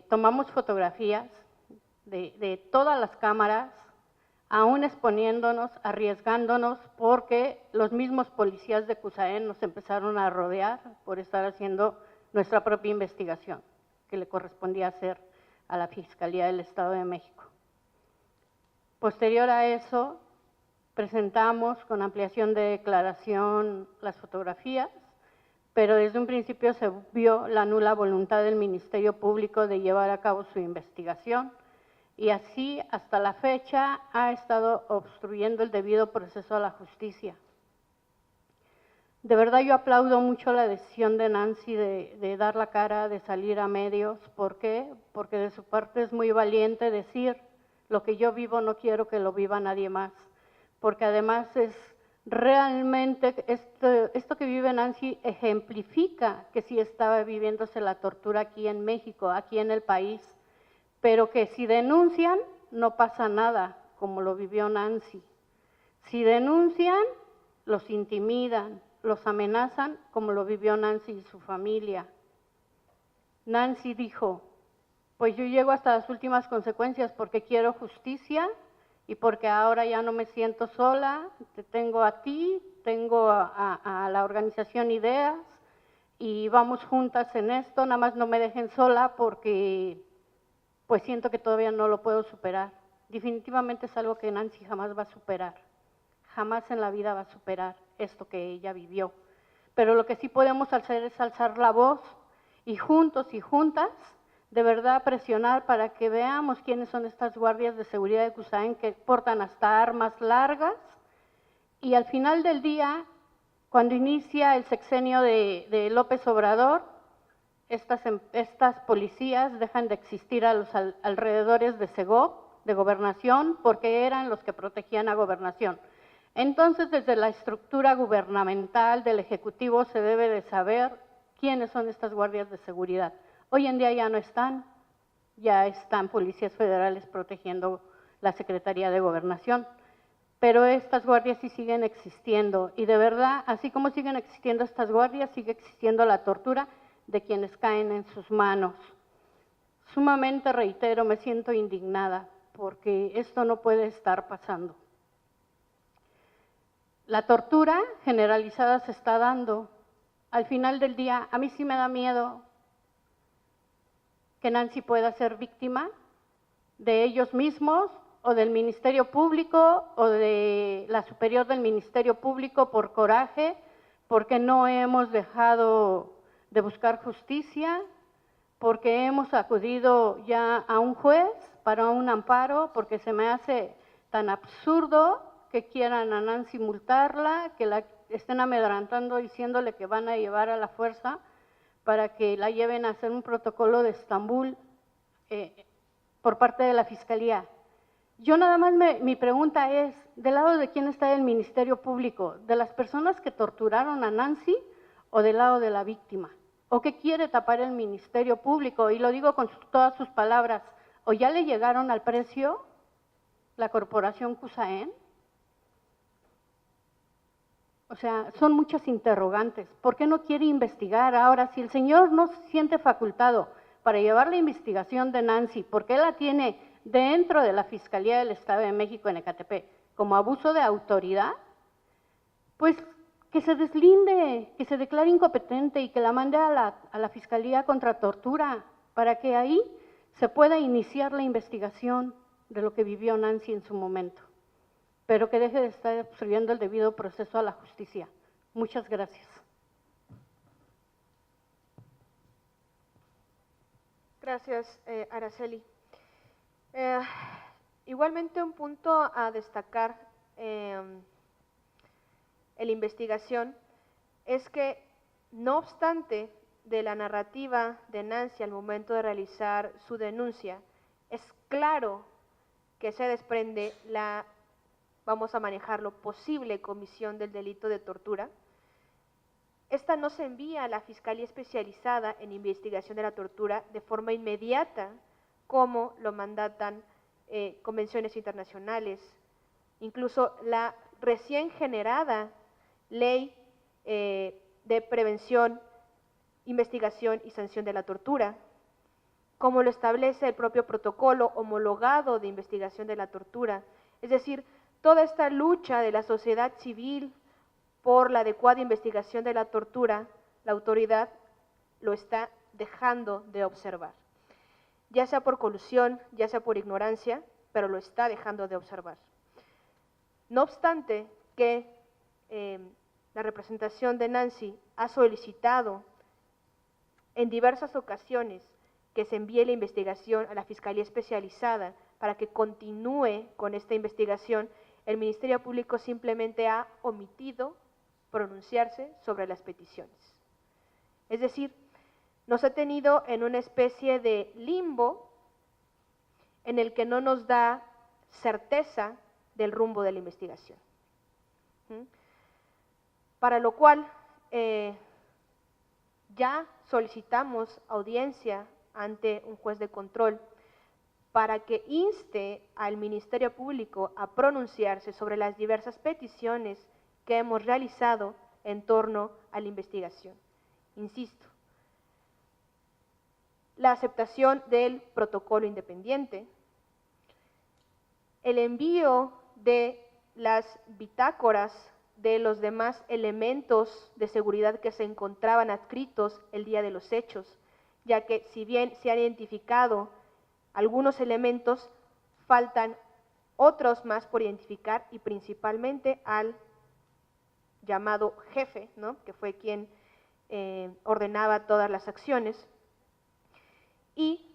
Speaker 5: Tomamos fotografías de todas las cámaras, aún exponiéndonos, arriesgándonos, porque los mismos policías de CUSAEN nos empezaron a rodear por estar haciendo nuestra propia investigación, que le correspondía hacer a la Fiscalía del Estado de México. Posterior a eso, presentamos con ampliación de declaración las fotografías, pero desde un principio se vio la nula voluntad del Ministerio Público de llevar a cabo su investigación, y así hasta la fecha ha estado obstruyendo el debido proceso a la justicia. De verdad yo aplaudo mucho la decisión de Nancy de dar la cara, de salir a medios. ¿Por qué? Porque de su parte es muy valiente decir, lo que yo vivo no quiero que lo viva nadie más, porque además es Realmente esto que vive Nancy ejemplifica que sí estaba viviéndose la tortura aquí en México, aquí en el país, pero que si denuncian no pasa nada, como lo vivió Nancy. Si denuncian, los intimidan, los amenazan, como lo vivió Nancy y su familia. Nancy dijo, pues yo llego hasta las últimas consecuencias porque quiero justicia y porque ahora ya no me siento sola, te tengo a ti, tengo a la organización Ideas y vamos juntas en esto, nada más no me dejen sola porque pues siento que todavía no lo puedo superar. Definitivamente es algo que Nancy jamás va a superar, jamás en la vida va a superar esto que ella vivió. Pero lo que sí podemos hacer es alzar la voz y juntos y juntas, de verdad presionar para que veamos quiénes son estas guardias de seguridad de Cusaén que portan hasta armas largas y al final del día, cuando inicia el sexenio de López Obrador, estas policías dejan de existir a los alrededores de Segov, de Gobernación, porque eran los que protegían a Gobernación. Entonces, desde la estructura gubernamental del Ejecutivo se debe de saber quiénes son estas guardias de seguridad. Hoy en día ya están policías federales protegiendo la Secretaría de Gobernación, pero estas guardias sí siguen existiendo y de verdad, así como siguen existiendo estas guardias, sigue existiendo la tortura de quienes caen en sus manos. Sumamente, reitero, me siento indignada porque esto no puede estar pasando. La tortura generalizada se está dando. Al final del día, a mí sí me da miedo que Nancy pueda ser víctima de ellos mismos o del Ministerio Público o de la superior del Ministerio Público por coraje, porque no hemos dejado de buscar justicia, porque hemos acudido ya a un juez para un amparo, porque se me hace tan absurdo que quieran a Nancy multarla, que la estén amedrantando diciéndole que van a llevar a la fuerza para que la lleven a hacer un protocolo de Estambul por parte de la Fiscalía. Yo nada más mi pregunta es, ¿del lado de quién está el Ministerio Público? ¿De las personas que torturaron a Nancy o del lado de la víctima? ¿O qué quiere tapar el Ministerio Público? Y lo digo con todas sus palabras, ¿o ya le llegaron al precio la corporación Cusaén? O sea, son muchas interrogantes. ¿Por qué no quiere investigar ahora? Si el señor no se siente facultado para llevar la investigación de Nancy, porque él la tiene dentro de la Fiscalía del Estado de México en Ecatepec como abuso de autoridad, pues que se deslinde, que se declare incompetente y que la mande a la Fiscalía contra Tortura, para que ahí se pueda iniciar la investigación de lo que vivió Nancy en su momento, pero que deje de estar obstruyendo el debido proceso a la justicia. Muchas gracias.
Speaker 1: Gracias, Araceli. Igualmente un punto a destacar en la investigación es que, no obstante de la narrativa de Nancy al momento de realizar su denuncia, es claro que se desprende la, vamos a manejarlo, posible comisión del delito de tortura. Esta no se envía a la Fiscalía Especializada en Investigación de la Tortura de forma inmediata, como lo mandatan convenciones internacionales, incluso la recién generada Ley de Prevención, Investigación y Sanción de la Tortura, como lo establece el propio protocolo homologado de investigación de la tortura. Es decir, toda esta lucha de la sociedad civil por la adecuada investigación de la tortura, la autoridad lo está dejando de observar, ya sea por colusión, ya sea por ignorancia, pero lo está dejando de observar. No obstante que la representación de Nancy ha solicitado en diversas ocasiones que se envíe la investigación a la Fiscalía Especializada para que continúe con esta investigación, el Ministerio Público simplemente ha omitido pronunciarse sobre las peticiones. Es decir, nos ha tenido en una especie de limbo en el que no nos da certeza del rumbo de la investigación. para lo cual ya solicitamos audiencia ante un juez de control para que inste al Ministerio Público a pronunciarse sobre las diversas peticiones que hemos realizado en torno a la investigación. Insisto, la aceptación del protocolo independiente, el envío de las bitácoras de los demás elementos de seguridad que se encontraban adscritos el día de los hechos, ya que si bien se han identificado algunos elementos, faltan otros más por identificar y principalmente al llamado jefe, ¿no?, que fue quien ordenaba todas las acciones. Y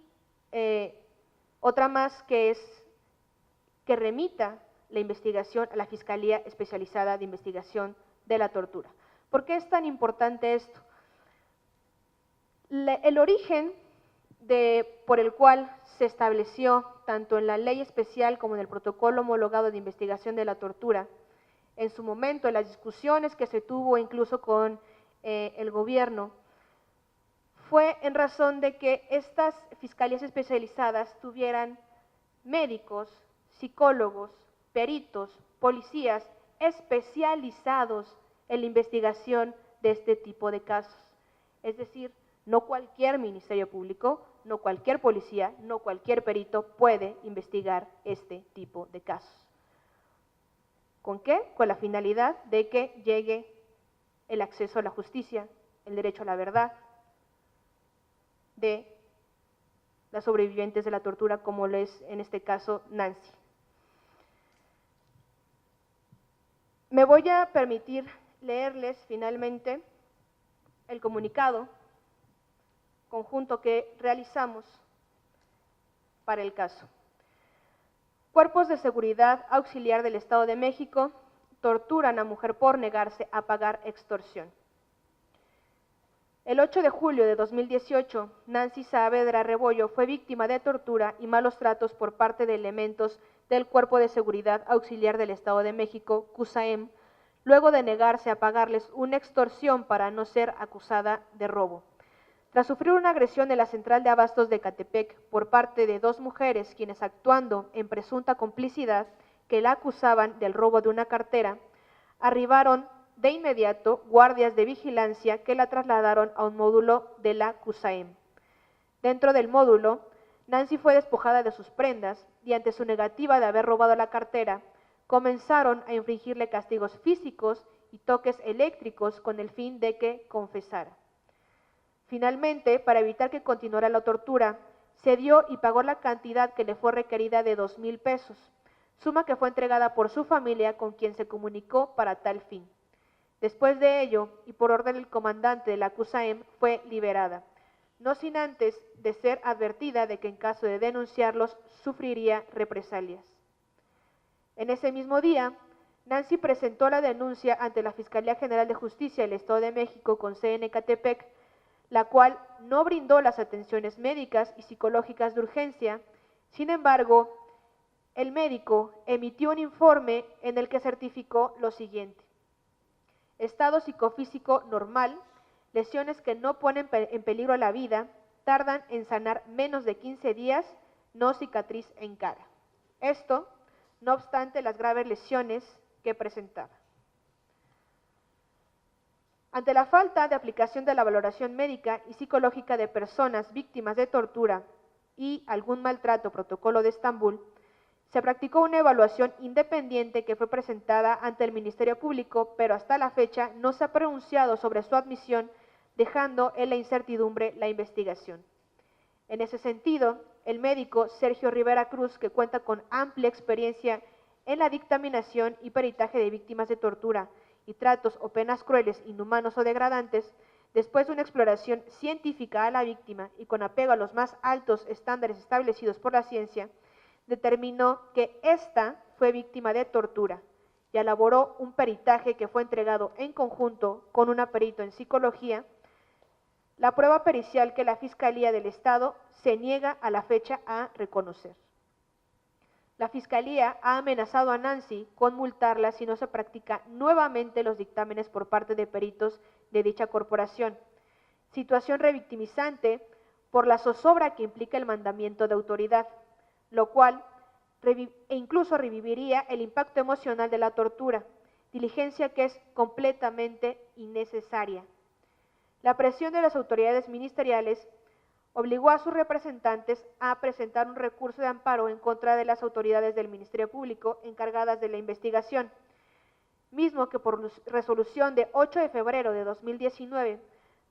Speaker 1: otra más que es que remita la investigación a la Fiscalía Especializada de Investigación de la Tortura. ¿Por qué es tan importante esto? El origen por el cual se estableció, tanto en la ley especial como en el protocolo homologado de investigación de la tortura, en su momento, en las discusiones que se tuvo incluso con el gobierno, fue en razón de que estas fiscalías especializadas tuvieran médicos, psicólogos, peritos, policías especializados en la investigación de este tipo de casos. Es decir, no cualquier Ministerio Público, no cualquier policía, no cualquier perito puede investigar este tipo de casos. ¿Con qué? Con la finalidad de que llegue el acceso a la justicia, el derecho a la verdad de las sobrevivientes de la tortura, como lo es en este caso Nancy. Me voy a permitir leerles finalmente el comunicado conjunto que realizamos para el caso. Cuerpos de seguridad auxiliar del Estado de México torturan a mujer por negarse a pagar extorsión. El 8 de julio de 2018, Nancy Saavedra Rebollo fue víctima de tortura y malos tratos por parte de elementos del Cuerpo de Seguridad Auxiliar del Estado de México, CUSAEM, luego de negarse a pagarles una extorsión para no ser acusada de robo. Tras sufrir una agresión en la central de abastos de Ecatepec por parte de dos mujeres quienes, actuando en presunta complicidad que la acusaban del robo de una cartera, arribaron de inmediato guardias de vigilancia que la trasladaron a un módulo de la CUSAEM. Dentro del módulo, Nancy fue despojada de sus prendas y ante su negativa de haber robado la cartera, comenzaron a infligirle castigos físicos y toques eléctricos con el fin de que confesara. Finalmente, para evitar que continuara la tortura, cedió y pagó la cantidad que le fue requerida de 2,000 pesos, suma que fue entregada por su familia con quien se comunicó para tal fin. Después de ello, y por orden del comandante de la CUSAEM, fue liberada, no sin antes de ser advertida de que en caso de denunciarlos sufriría represalias. En ese mismo día, Nancy presentó la denuncia ante la Fiscalía General de Justicia del Estado de México con sede en Ecatepec, la cual no brindó las atenciones médicas y psicológicas de urgencia. Sin embargo, el médico emitió un informe en el que certificó lo siguiente: estado psicofísico normal, lesiones que no ponen en peligro la vida, tardan en sanar menos de 15 días, no cicatriz en cara. Esto, no obstante las graves lesiones que presentaba. Ante la falta de aplicación de la valoración médica y psicológica de personas víctimas de tortura y algún maltrato protocolo de Estambul, se practicó una evaluación independiente que fue presentada ante el Ministerio Público, pero hasta la fecha no se ha pronunciado sobre su admisión, dejando en la incertidumbre la investigación. En ese sentido, el médico Sergio Rivera Cruz, que cuenta con amplia experiencia en la dictaminación y peritaje de víctimas de tortura y tratos o penas crueles, inhumanos o degradantes, después de una exploración científica a la víctima y con apego a los más altos estándares establecidos por la ciencia, determinó que ésta fue víctima de tortura y elaboró un peritaje que fue entregado en conjunto con un perito en psicología, la prueba pericial que la Fiscalía del Estado se niega a la fecha a reconocer. La Fiscalía ha amenazado a Nancy con multarla si no se practican nuevamente los dictámenes por parte de peritos de dicha corporación. Situación revictimizante por la zozobra que implica el mandamiento de autoridad, lo cual incluso reviviría el impacto emocional de la tortura, diligencia que es completamente innecesaria. La presión de las autoridades ministeriales obligó a sus representantes a presentar un recurso de amparo en contra de las autoridades del Ministerio Público encargadas de la investigación, mismo que por resolución de 8 de febrero de 2019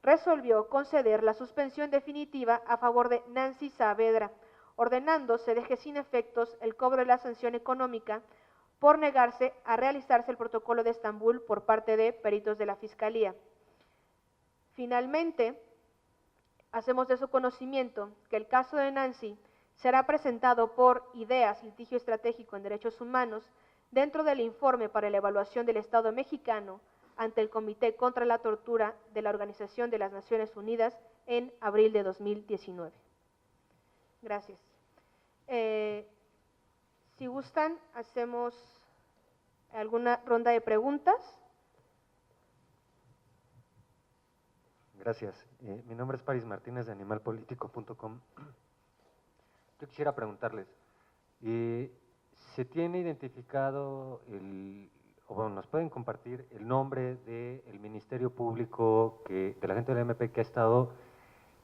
Speaker 1: resolvió conceder la suspensión definitiva a favor de Nancy Saavedra, ordenando se deje sin efectos el cobro de la sanción económica por negarse a realizarse el protocolo de Estambul por parte de peritos de la Fiscalía. Finalmente, hacemos de su conocimiento que el caso de Nancy será presentado por IDEAS, Litigio Estratégico en Derechos Humanos, dentro del informe para la evaluación del Estado mexicano ante el Comité contra la Tortura de la Organización de las Naciones Unidas en abril de 2019. Gracias. Si gustan, hacemos alguna ronda de preguntas.
Speaker 6: Gracias. Mi nombre es Paris Martínez de animalpolitico.com. Yo quisiera preguntarles, ¿se tiene identificado, o bueno, nos pueden compartir el nombre del Ministerio Público, de la gente del MP que ha estado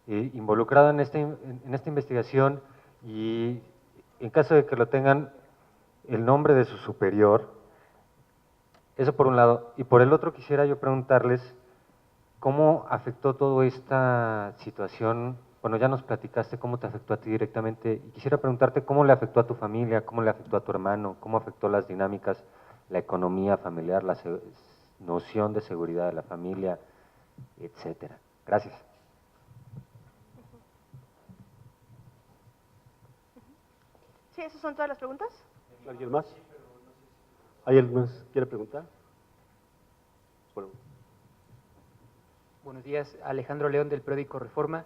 Speaker 6: involucrado en esta investigación, y en caso de que lo tengan, el nombre de su superior? Eso por un lado. Y por el otro quisiera yo preguntarles, ¿cómo afectó toda esta situación? Bueno, ya nos platicaste cómo te afectó a ti directamente, y quisiera preguntarte cómo le afectó a tu familia, cómo le afectó a tu hermano, cómo afectó las dinámicas, la economía familiar, la noción de seguridad de la familia, etcétera. Gracias.
Speaker 1: Sí, ¿esas son todas las preguntas?
Speaker 7: ¿Alguien más? ¿Alguien más quiere preguntar? Bueno.
Speaker 8: Buenos días, Alejandro León del periódico Reforma.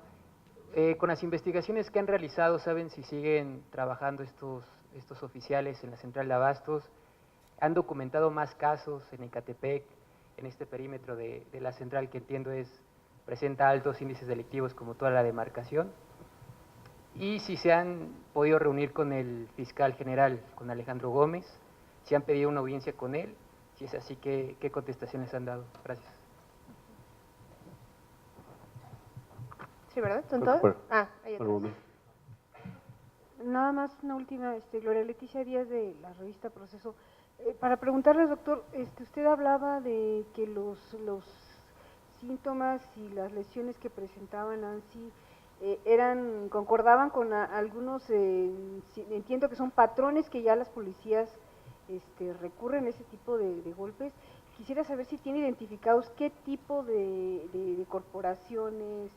Speaker 8: Con las investigaciones que han realizado, ¿saben si siguen trabajando estos oficiales en la central de Abastos? ¿Han documentado más casos en Ecatepec, en este perímetro de la central que entiendo presenta altos índices delictivos como toda la demarcación? Y si se han podido reunir con el fiscal general, con Alejandro Gómez, si han pedido una audiencia con él, si es así, ¿qué contestaciones han dado? Gracias.
Speaker 1: Sí, ¿verdad? ¿Son todas? Ahí atrás.
Speaker 9: Nada más una última, Gloria Leticia Díaz de la revista Proceso. Para preguntarle, doctor, usted hablaba de que los síntomas y las lesiones que presentaba Nancy concordaban con algunos, entiendo que son patrones que ya las policías recurren a ese tipo de golpes. Quisiera saber si tiene identificados qué tipo de corporaciones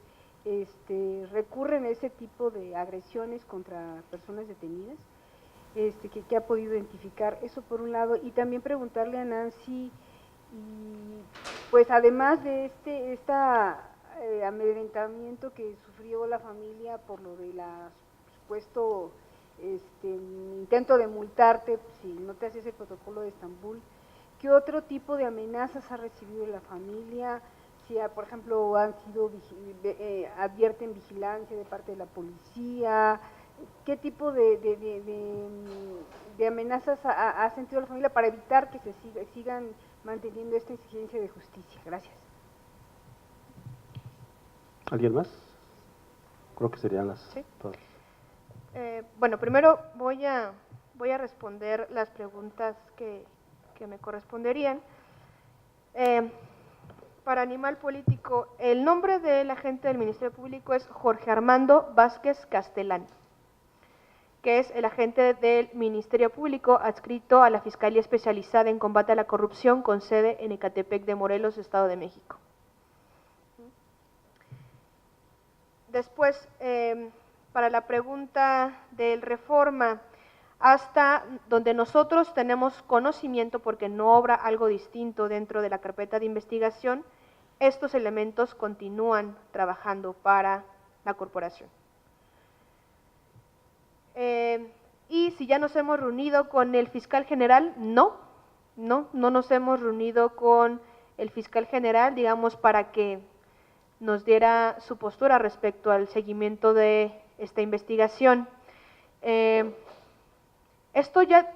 Speaker 9: recurren a ese tipo de agresiones contra personas detenidas, que ha podido identificar. Eso por un lado, y también preguntarle a Nancy, y pues además de amedrentamiento que sufrió la familia por lo de la supuesto intento de multarte si no te haces el protocolo de Estambul, ¿qué otro tipo de amenazas ha recibido la familia? Si, por ejemplo, advierten vigilancia de parte de la policía, ¿qué tipo de amenazas ha sentido la familia para evitar que se sigan manteniendo esta exigencia de justicia? Gracias.
Speaker 7: ¿Alguien más? Creo que serían las todas.
Speaker 1: Bueno, primero voy a responder las preguntas que me corresponderían. Para Animal Político, el nombre del agente del Ministerio Público es Jorge Armando Vázquez Castelán, que es el agente del Ministerio Público adscrito a la Fiscalía Especializada en Combate a la Corrupción con sede en Ecatepec de Morelos, Estado de México. Después, para la pregunta del Reforma, hasta donde nosotros tenemos conocimiento, porque no obra algo distinto dentro de la carpeta de investigación, estos elementos continúan trabajando para la corporación. Y si ya nos hemos reunido con el fiscal general, no nos hemos reunido con el fiscal general, digamos, para que nos diera su postura respecto al seguimiento de esta investigación. Esto ya,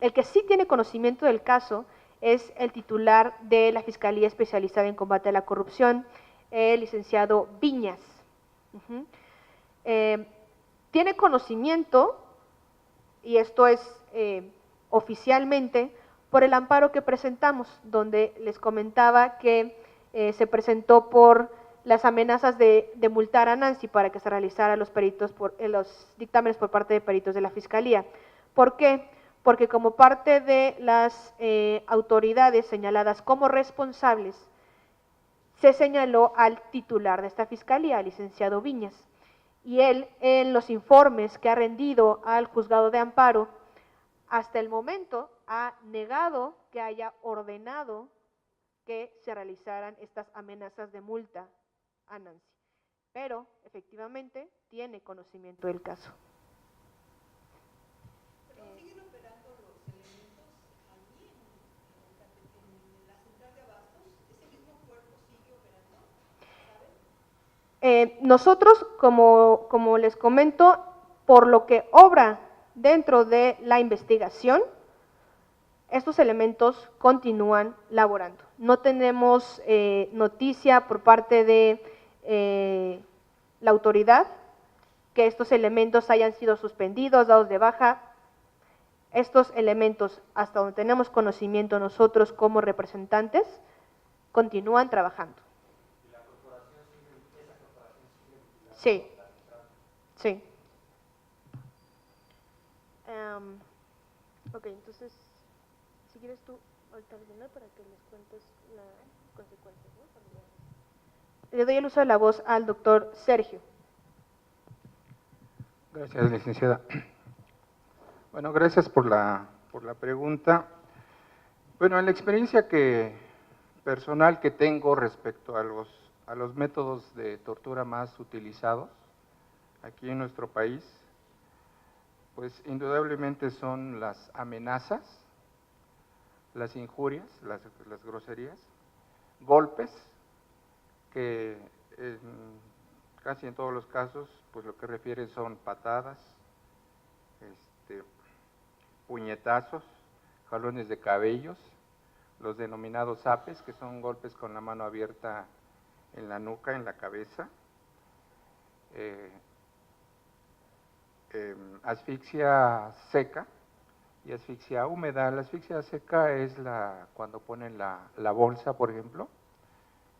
Speaker 1: el que sí tiene conocimiento del caso es el titular de la Fiscalía Especializada en Combate a la Corrupción, el licenciado Viñas. Tiene conocimiento, y esto es oficialmente, por el amparo que presentamos, donde les comentaba que se presentó por las amenazas de multar a Nancy para que se realizaran los dictámenes por parte de peritos de la Fiscalía. ¿Por qué? Porque como parte de las autoridades señaladas como responsables, se señaló al titular de esta Fiscalía, al licenciado Viñas, y él, en los informes que ha rendido al juzgado de amparo, hasta el momento ha negado que haya ordenado que se realizaran estas amenazas de multa a Nancy, pero efectivamente tiene conocimiento del caso.
Speaker 10: ¿Pero siguen operando los elementos allí en la central de abastos? ¿Ese mismo cuerpo sigue operando? ¿Saben?
Speaker 1: Nosotros, como les comento, por lo que obra dentro de la investigación, estos elementos continúan laborando. No tenemos noticia por parte de la autoridad que estos elementos hayan sido suspendidos, dados de baja. Estos elementos, hasta donde tenemos conocimiento nosotros como representantes, continúan trabajando. ¿Y la corporación sigue, esa corporación sigue? Sí, sí. Ok, entonces, si quieres tú ahorita terminar para que les cuentes las consecuencias, ¿no? Le doy el uso de la voz al doctor Sergio.
Speaker 3: Gracias, licenciada. Bueno, gracias por la pregunta. Bueno, en la experiencia personal que tengo respecto a los métodos de tortura más utilizados aquí en nuestro país, pues indudablemente son las amenazas, las injurias, las groserías, golpes, que casi en todos los casos, pues lo que refieren son patadas, puñetazos, jalones de cabellos, los denominados zapes, que son golpes con la mano abierta en la nuca, en la cabeza, asfixia seca y asfixia húmeda. La asfixia seca es cuando ponen la bolsa, por ejemplo,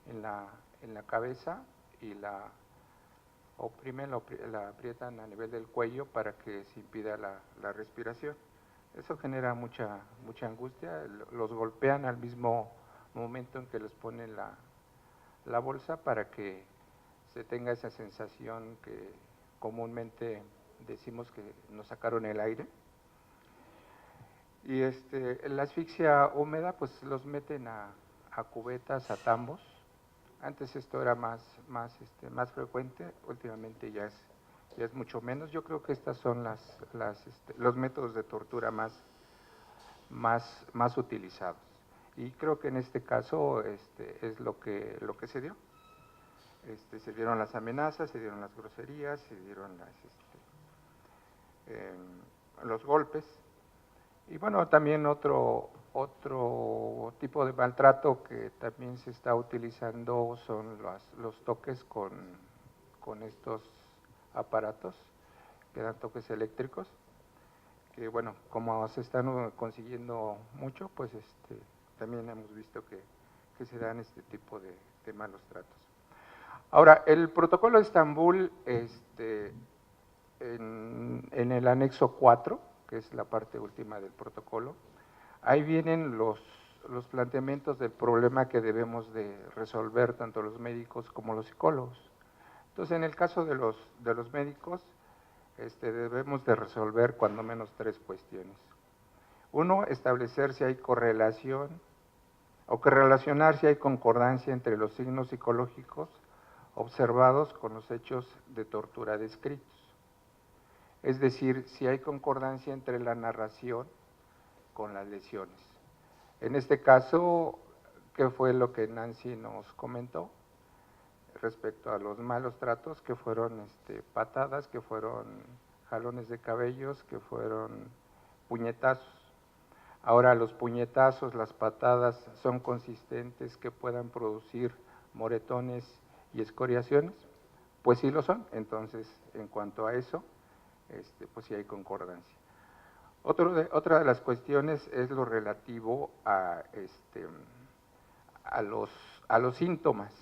Speaker 3: en la cabeza y la oprimen, la aprietan a nivel del cuello para que se impida la respiración. Eso genera mucha angustia, los golpean al mismo momento en que les ponen la bolsa para que se tenga esa sensación que comúnmente decimos que nos sacaron el aire. Y la asfixia húmeda, pues los meten a cubetas, a tambos. Antes esto era más frecuente, últimamente ya es mucho menos. Yo creo que estas son los métodos de tortura más utilizados. Y creo que en este caso es lo que se dio. Se dieron las amenazas, se dieron las groserías, se dieron los golpes. Y bueno, también otro tipo de maltrato que también se está utilizando son los toques con estos aparatos que dan toques eléctricos, que bueno, como se están consiguiendo mucho, pues también hemos visto que se dan este tipo de malos tratos. Ahora, el protocolo de Estambul, en el anexo 4, que es la parte última del protocolo, ahí vienen los planteamientos del problema que debemos de resolver tanto los médicos como los psicólogos. Entonces, en el caso de los médicos, debemos de resolver cuando menos 3 cuestiones. Uno, establecer si hay correlación o que relacionar si hay concordancia entre los signos psicológicos observados con los hechos de tortura descritos. es decir, si hay concordancia entre la narración con las lesiones. En este caso, ¿qué fue lo que Nancy nos comentó respecto a los malos tratos, que fueron patadas, que fueron jalones de cabellos, que fueron puñetazos? Ahora, los puñetazos, las patadas, ¿son consistentes que puedan producir moretones y escoriaciones? Pues sí lo son. Entonces, en cuanto a eso, pues sí hay concordancia. Otra de las cuestiones es lo relativo a los síntomas.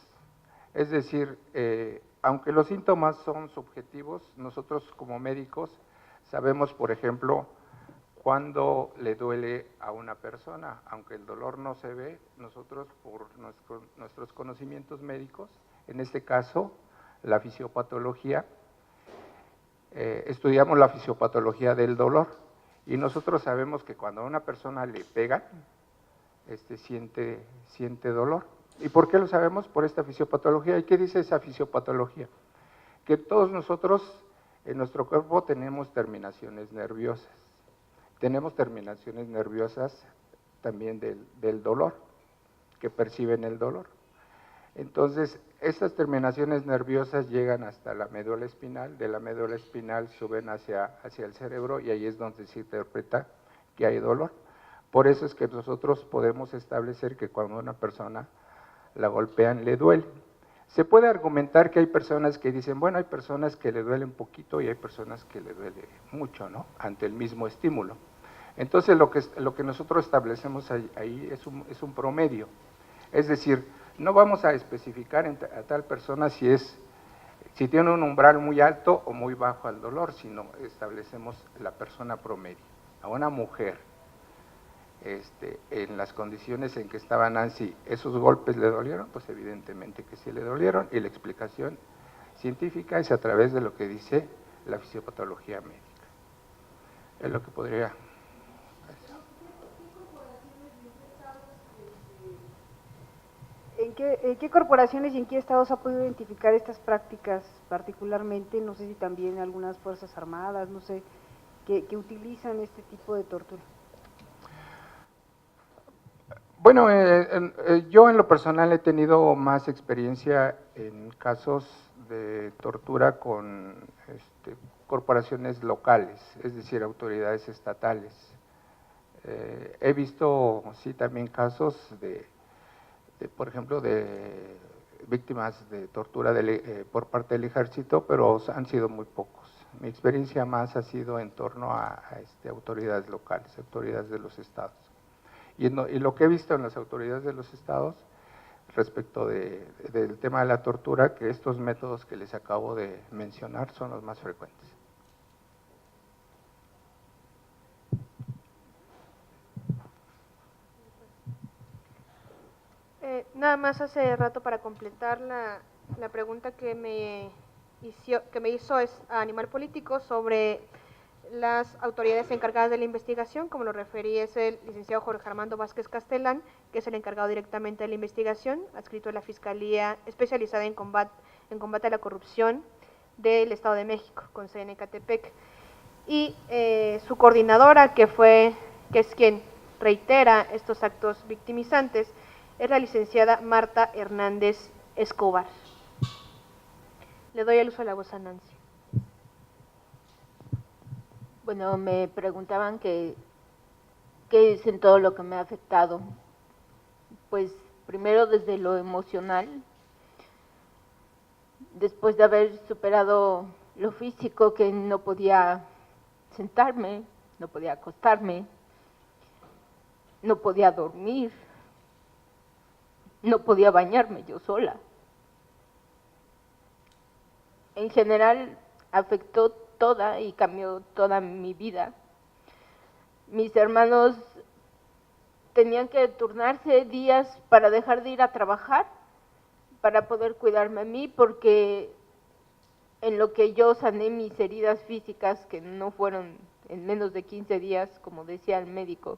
Speaker 3: Es decir, aunque los síntomas son subjetivos, nosotros como médicos sabemos, por ejemplo, cuándo le duele a una persona. Aunque el dolor no se ve, nosotros por nuestros conocimientos médicos, en este caso la fisiopatología, estudiamos la fisiopatología del dolor y nosotros sabemos que cuando a una persona le pegan, siente dolor. ¿Y por qué lo sabemos? Por esta fisiopatología. ¿Y qué dice esa fisiopatología? Que todos nosotros en nuestro cuerpo tenemos terminaciones nerviosas. Tenemos terminaciones nerviosas también del dolor, que perciben el dolor. Entonces, estas terminaciones nerviosas llegan hasta la médula espinal, de la médula espinal suben hacia el cerebro y ahí es donde se interpreta que hay dolor. Por eso es que nosotros podemos establecer que cuando una persona la golpean le duele. Se puede argumentar que hay personas que dicen, bueno, hay personas que le duele un poquito y hay personas que le duele mucho, ¿no?, ante el mismo estímulo. Entonces, lo que nosotros establecemos ahí es un promedio. Es decir, no vamos a especificar a tal persona si tiene un umbral muy alto o muy bajo al dolor, sino establecemos la persona promedio. A una mujer, en las condiciones en que estaba Nancy, ¿esos golpes le dolieron? Pues evidentemente que sí le dolieron, y la explicación científica es a través de lo que dice la fisiopatología médica. Es lo que podría...
Speaker 9: ¿En qué corporaciones y en qué estados ha podido identificar estas prácticas particularmente? No sé si también algunas fuerzas armadas, no sé, que utilizan este tipo de tortura.
Speaker 3: Bueno, yo en lo personal he tenido más experiencia en casos de tortura con corporaciones locales, es decir, autoridades estatales. He visto, sí, también casos por ejemplo, de víctimas de tortura por parte del ejército, pero han sido muy pocos. Mi experiencia más ha sido en torno a autoridades locales, autoridades de los estados. Y lo que he visto en las autoridades de los estados respecto del tema de la tortura, que estos métodos que les acabo de mencionar son los más frecuentes.
Speaker 1: Nada más hace rato para completar la pregunta que me hizo es a Animal Político sobre las autoridades encargadas de la investigación. Como lo referí, es el licenciado Jorge Armando Vázquez Castelán, que es el encargado directamente de la investigación, adscrito a la Fiscalía especializada en combate a la corrupción del Estado de México, con sede en Ecatepec. Y su coordinadora, que es quien reitera estos actos victimizantes, es la licenciada Marta Hernández Escobar. Le doy el uso de la voz a Nancy.
Speaker 2: Bueno, me preguntaban qué es en todo lo que me ha afectado. Pues primero desde lo emocional, después de haber superado lo físico, que no podía sentarme, no podía acostarme, no podía dormir, no podía bañarme yo sola. En general afectó toda y cambió toda mi vida. Mis hermanos tenían que turnarse días para dejar de ir a trabajar, para poder cuidarme a mí, porque en lo que yo sané mis heridas físicas, que no fueron en menos de 15 días, como decía el médico,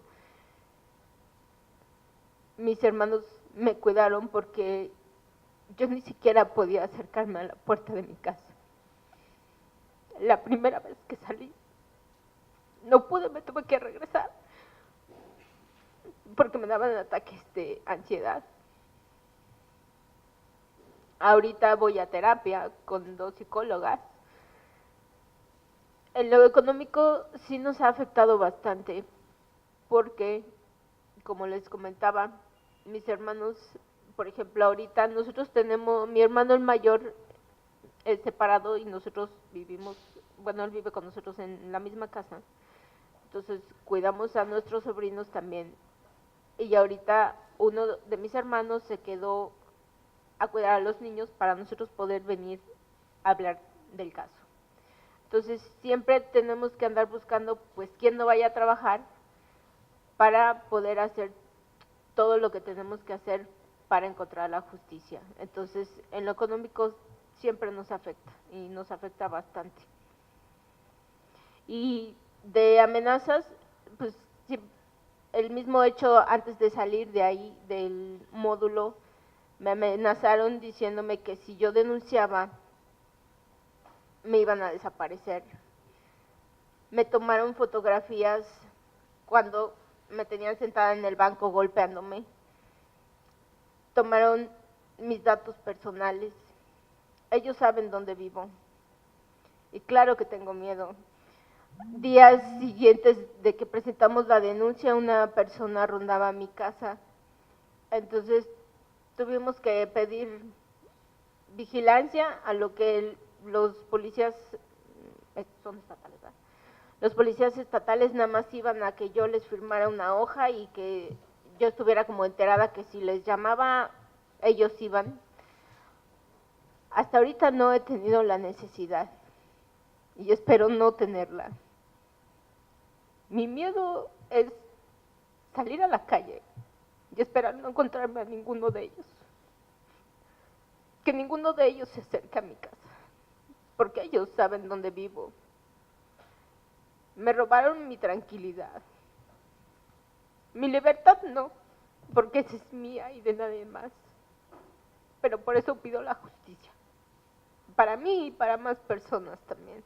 Speaker 2: mis hermanos me cuidaron porque yo ni siquiera podía acercarme a la puerta de mi casa. la primera vez que salí. No pude, me tuve que regresar porque me daban ataques de ansiedad. Ahorita voy a terapia con 2 psicólogas. En lo económico sí nos ha afectado bastante porque, como les comentaba, mis hermanos, por ejemplo, ahorita nosotros tenemos, mi hermano el mayor es separado y nosotros vivimos, bueno, él vive con nosotros en la misma casa, entonces cuidamos a nuestros sobrinos también. Y ahorita uno de mis hermanos se quedó a cuidar a los niños para nosotros poder venir a hablar del caso. Entonces siempre tenemos que andar buscando pues quién no vaya a trabajar para poder hacer todo lo que tenemos que hacer para encontrar la justicia. Entonces en lo económico siempre nos afecta y nos afecta bastante. Y de amenazas, pues sí, el mismo hecho antes de salir de ahí del módulo, me amenazaron diciéndome que si yo denunciaba, me iban a desaparecer. Me tomaron fotografías cuando me tenían sentada en el banco golpeándome. Tomaron mis datos personales. Ellos saben dónde vivo. Y claro que tengo miedo. Días siguientes de que presentamos la denuncia, una persona rondaba mi casa. Entonces tuvimos que pedir vigilancia a lo que los policías, son estatales, ¿verdad? Los policías estatales nada más iban a que yo les firmara una hoja y que yo estuviera como enterada que si les llamaba, ellos iban. Hasta ahorita no he tenido la necesidad y espero no tenerla. Mi miedo es salir a la calle y esperar no encontrarme a ninguno de ellos. Que ninguno de ellos se acerque a mi casa, porque ellos saben dónde vivo. Me robaron mi tranquilidad. Mi libertad no, porque esa es mía y de nadie más. Pero por eso pido la justicia, para mí y para más personas también.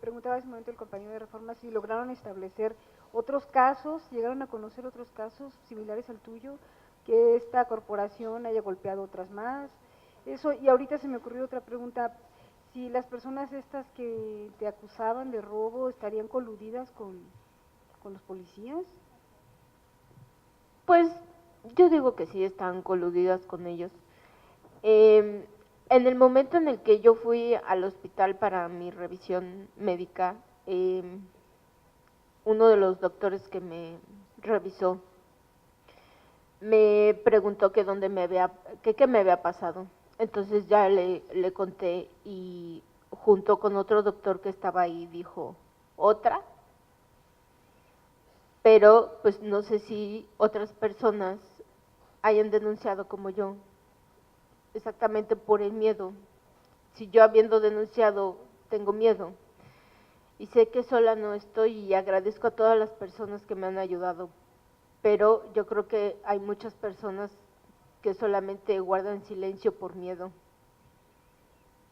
Speaker 9: Preguntaba hace un momento el compañero de Reforma si lograron establecer otros casos, llegaron a conocer otros casos similares al tuyo, que esta corporación haya golpeado otras más. Eso, y ahorita se me ocurrió otra pregunta, si las personas estas que te acusaban de robo estarían coludidas con los policías.
Speaker 2: Pues yo digo que sí están coludidas con ellos. En el momento en el que yo fui al hospital para mi revisión médica, uno de los doctores que me revisó me preguntó que qué me había pasado. Entonces ya le conté y junto con otro doctor que estaba ahí dijo, ¿otra? Pero pues no sé si otras personas hayan denunciado como yo, exactamente por el miedo. Si yo habiendo denunciado tengo miedo y sé que sola no estoy y agradezco a todas las personas que me han ayudado, pero yo creo que hay muchas personas que solamente guardan silencio por miedo.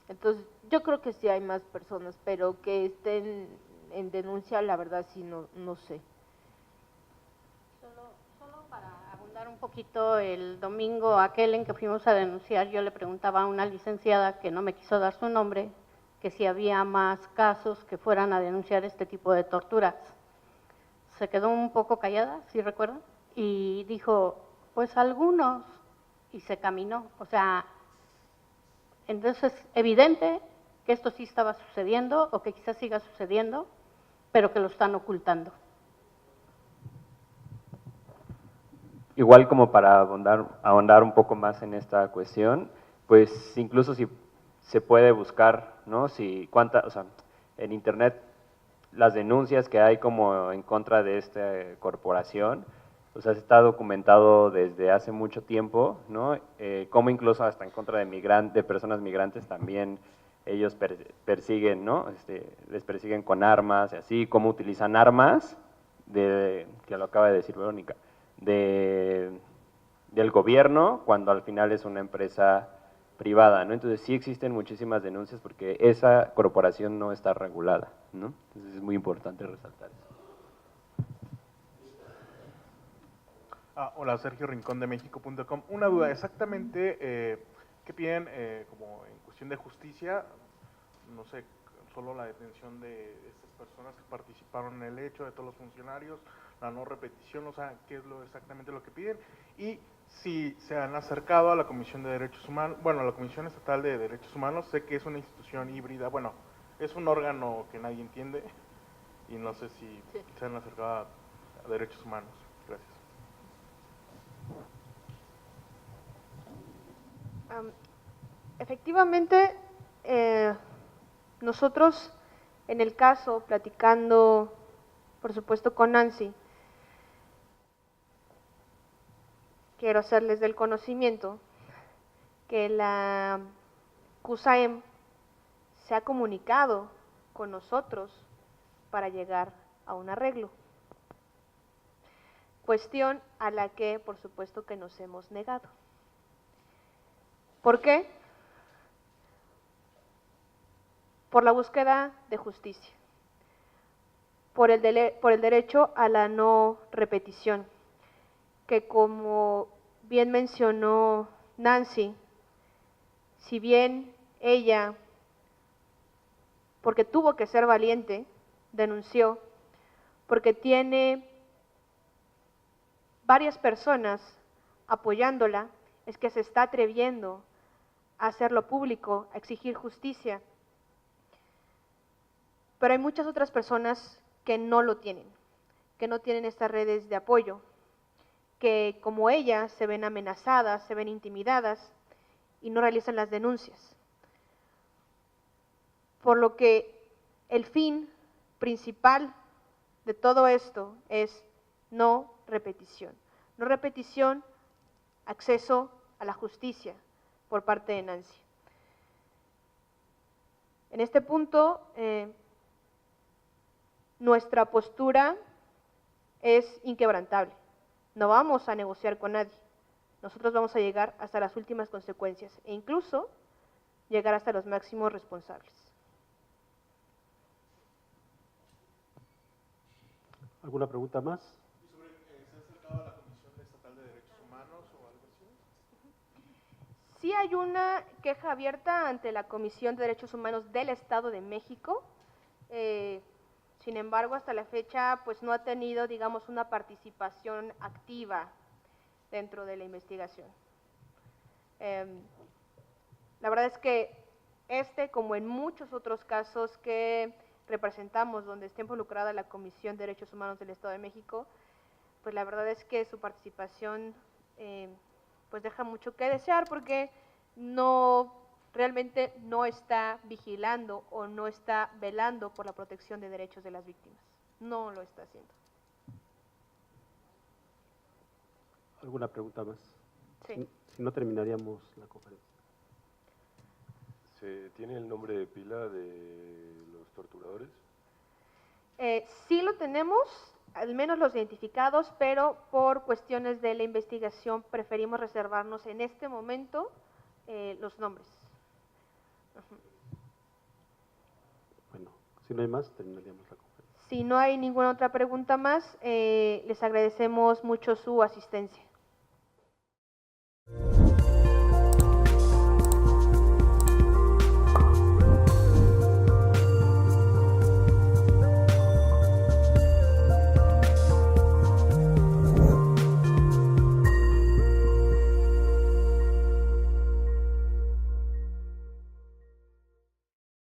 Speaker 2: Entonces yo creo que sí hay más personas, pero que estén en denuncia, la verdad sí no sé.
Speaker 5: Solo para abundar un poquito, el domingo aquel en que fuimos a denunciar, yo le preguntaba a una licenciada que no me quiso dar su nombre, que si había más casos que fueran a denunciar este tipo de torturas. Se quedó un poco callada, ¿sí recuerdan? Y dijo, pues algunos, y se caminó. O sea, entonces es evidente que esto sí estaba sucediendo o que quizás siga sucediendo, pero que lo están ocultando.
Speaker 4: Igual como para ahondar un poco más en esta cuestión, pues incluso si se puede buscar, ¿no? O sea, en internet las denuncias que hay como en contra de esta corporación, o sea, está documentado desde hace mucho tiempo, ¿no? Como incluso hasta en contra de personas migrantes también ellos persiguen, ¿no? Les persiguen con armas y así, cómo utilizan armas, que lo acaba de decir Verónica, de del gobierno cuando al final es una empresa privada, ¿no? Entonces sí existen muchísimas denuncias porque esa corporación no está regulada, ¿no? Entonces es muy importante resaltar eso.
Speaker 11: Hola, Sergio Rincón de México.com. Una duda, exactamente, ¿qué piden como en cuestión de justicia? No sé, solo la detención de estas personas que participaron en el hecho, de todos los funcionarios, la no repetición, o sea, ¿qué es exactamente lo que piden? Y si se han acercado a la Comisión de Derechos Humanos, bueno, a la Comisión Estatal de Derechos Humanos, sé que es una institución híbrida, bueno, es un órgano que nadie entiende, y no sé si se han acercado a Derechos Humanos. Gracias.
Speaker 1: Efectivamente, nosotros en el caso, platicando por supuesto con Nancy, quiero hacerles del conocimiento que la CUSAEM se ha comunicado con nosotros para llegar a un arreglo. Cuestión a la que por supuesto que nos hemos negado. ¿Por qué? Por la búsqueda de justicia, por el derecho a la no repetición, que como bien mencionó Nancy, si bien ella, porque tuvo que ser valiente, denunció, porque tiene varias personas apoyándola, es que se está atreviendo a hacerlo público, a exigir justicia. Pero hay muchas otras personas que no lo tienen, que no tienen estas redes de apoyo, que como ella se ven amenazadas, se ven intimidadas y no realizan las denuncias. Por lo que el fin principal de todo esto es no repetición. No repetición, acceso a la justicia por parte de Nancy. En este punto, nuestra postura es inquebrantable. No vamos a negociar con nadie. Nosotros vamos a llegar hasta las últimas consecuencias e incluso llegar hasta los máximos responsables.
Speaker 7: ¿Alguna pregunta más?
Speaker 11: ¿Se ha acercado a la Comisión Estatal de Derechos Humanos o algo así?
Speaker 1: Sí hay una queja abierta ante la Comisión de Derechos Humanos del Estado de México. Sin embargo, hasta la fecha, pues no ha tenido, digamos, una participación activa dentro de la investigación. La verdad es que como en muchos otros casos que representamos donde está involucrada la Comisión de Derechos Humanos del Estado de México, pues la verdad es que su participación pues deja mucho que desear porque realmente no está vigilando o no está velando por la protección de derechos de las víctimas. No lo está haciendo.
Speaker 7: ¿Alguna pregunta más?
Speaker 1: Sí.
Speaker 7: Si no, terminaríamos la conferencia.
Speaker 12: ¿Se tiene el nombre de pila de los torturadores?
Speaker 1: Sí lo tenemos, al menos los identificados, pero por cuestiones de la investigación preferimos reservarnos en este momento los nombres.
Speaker 7: Bueno, si no hay más, terminaríamos la conferencia.
Speaker 1: Si no hay ninguna otra pregunta más, les agradecemos mucho su asistencia.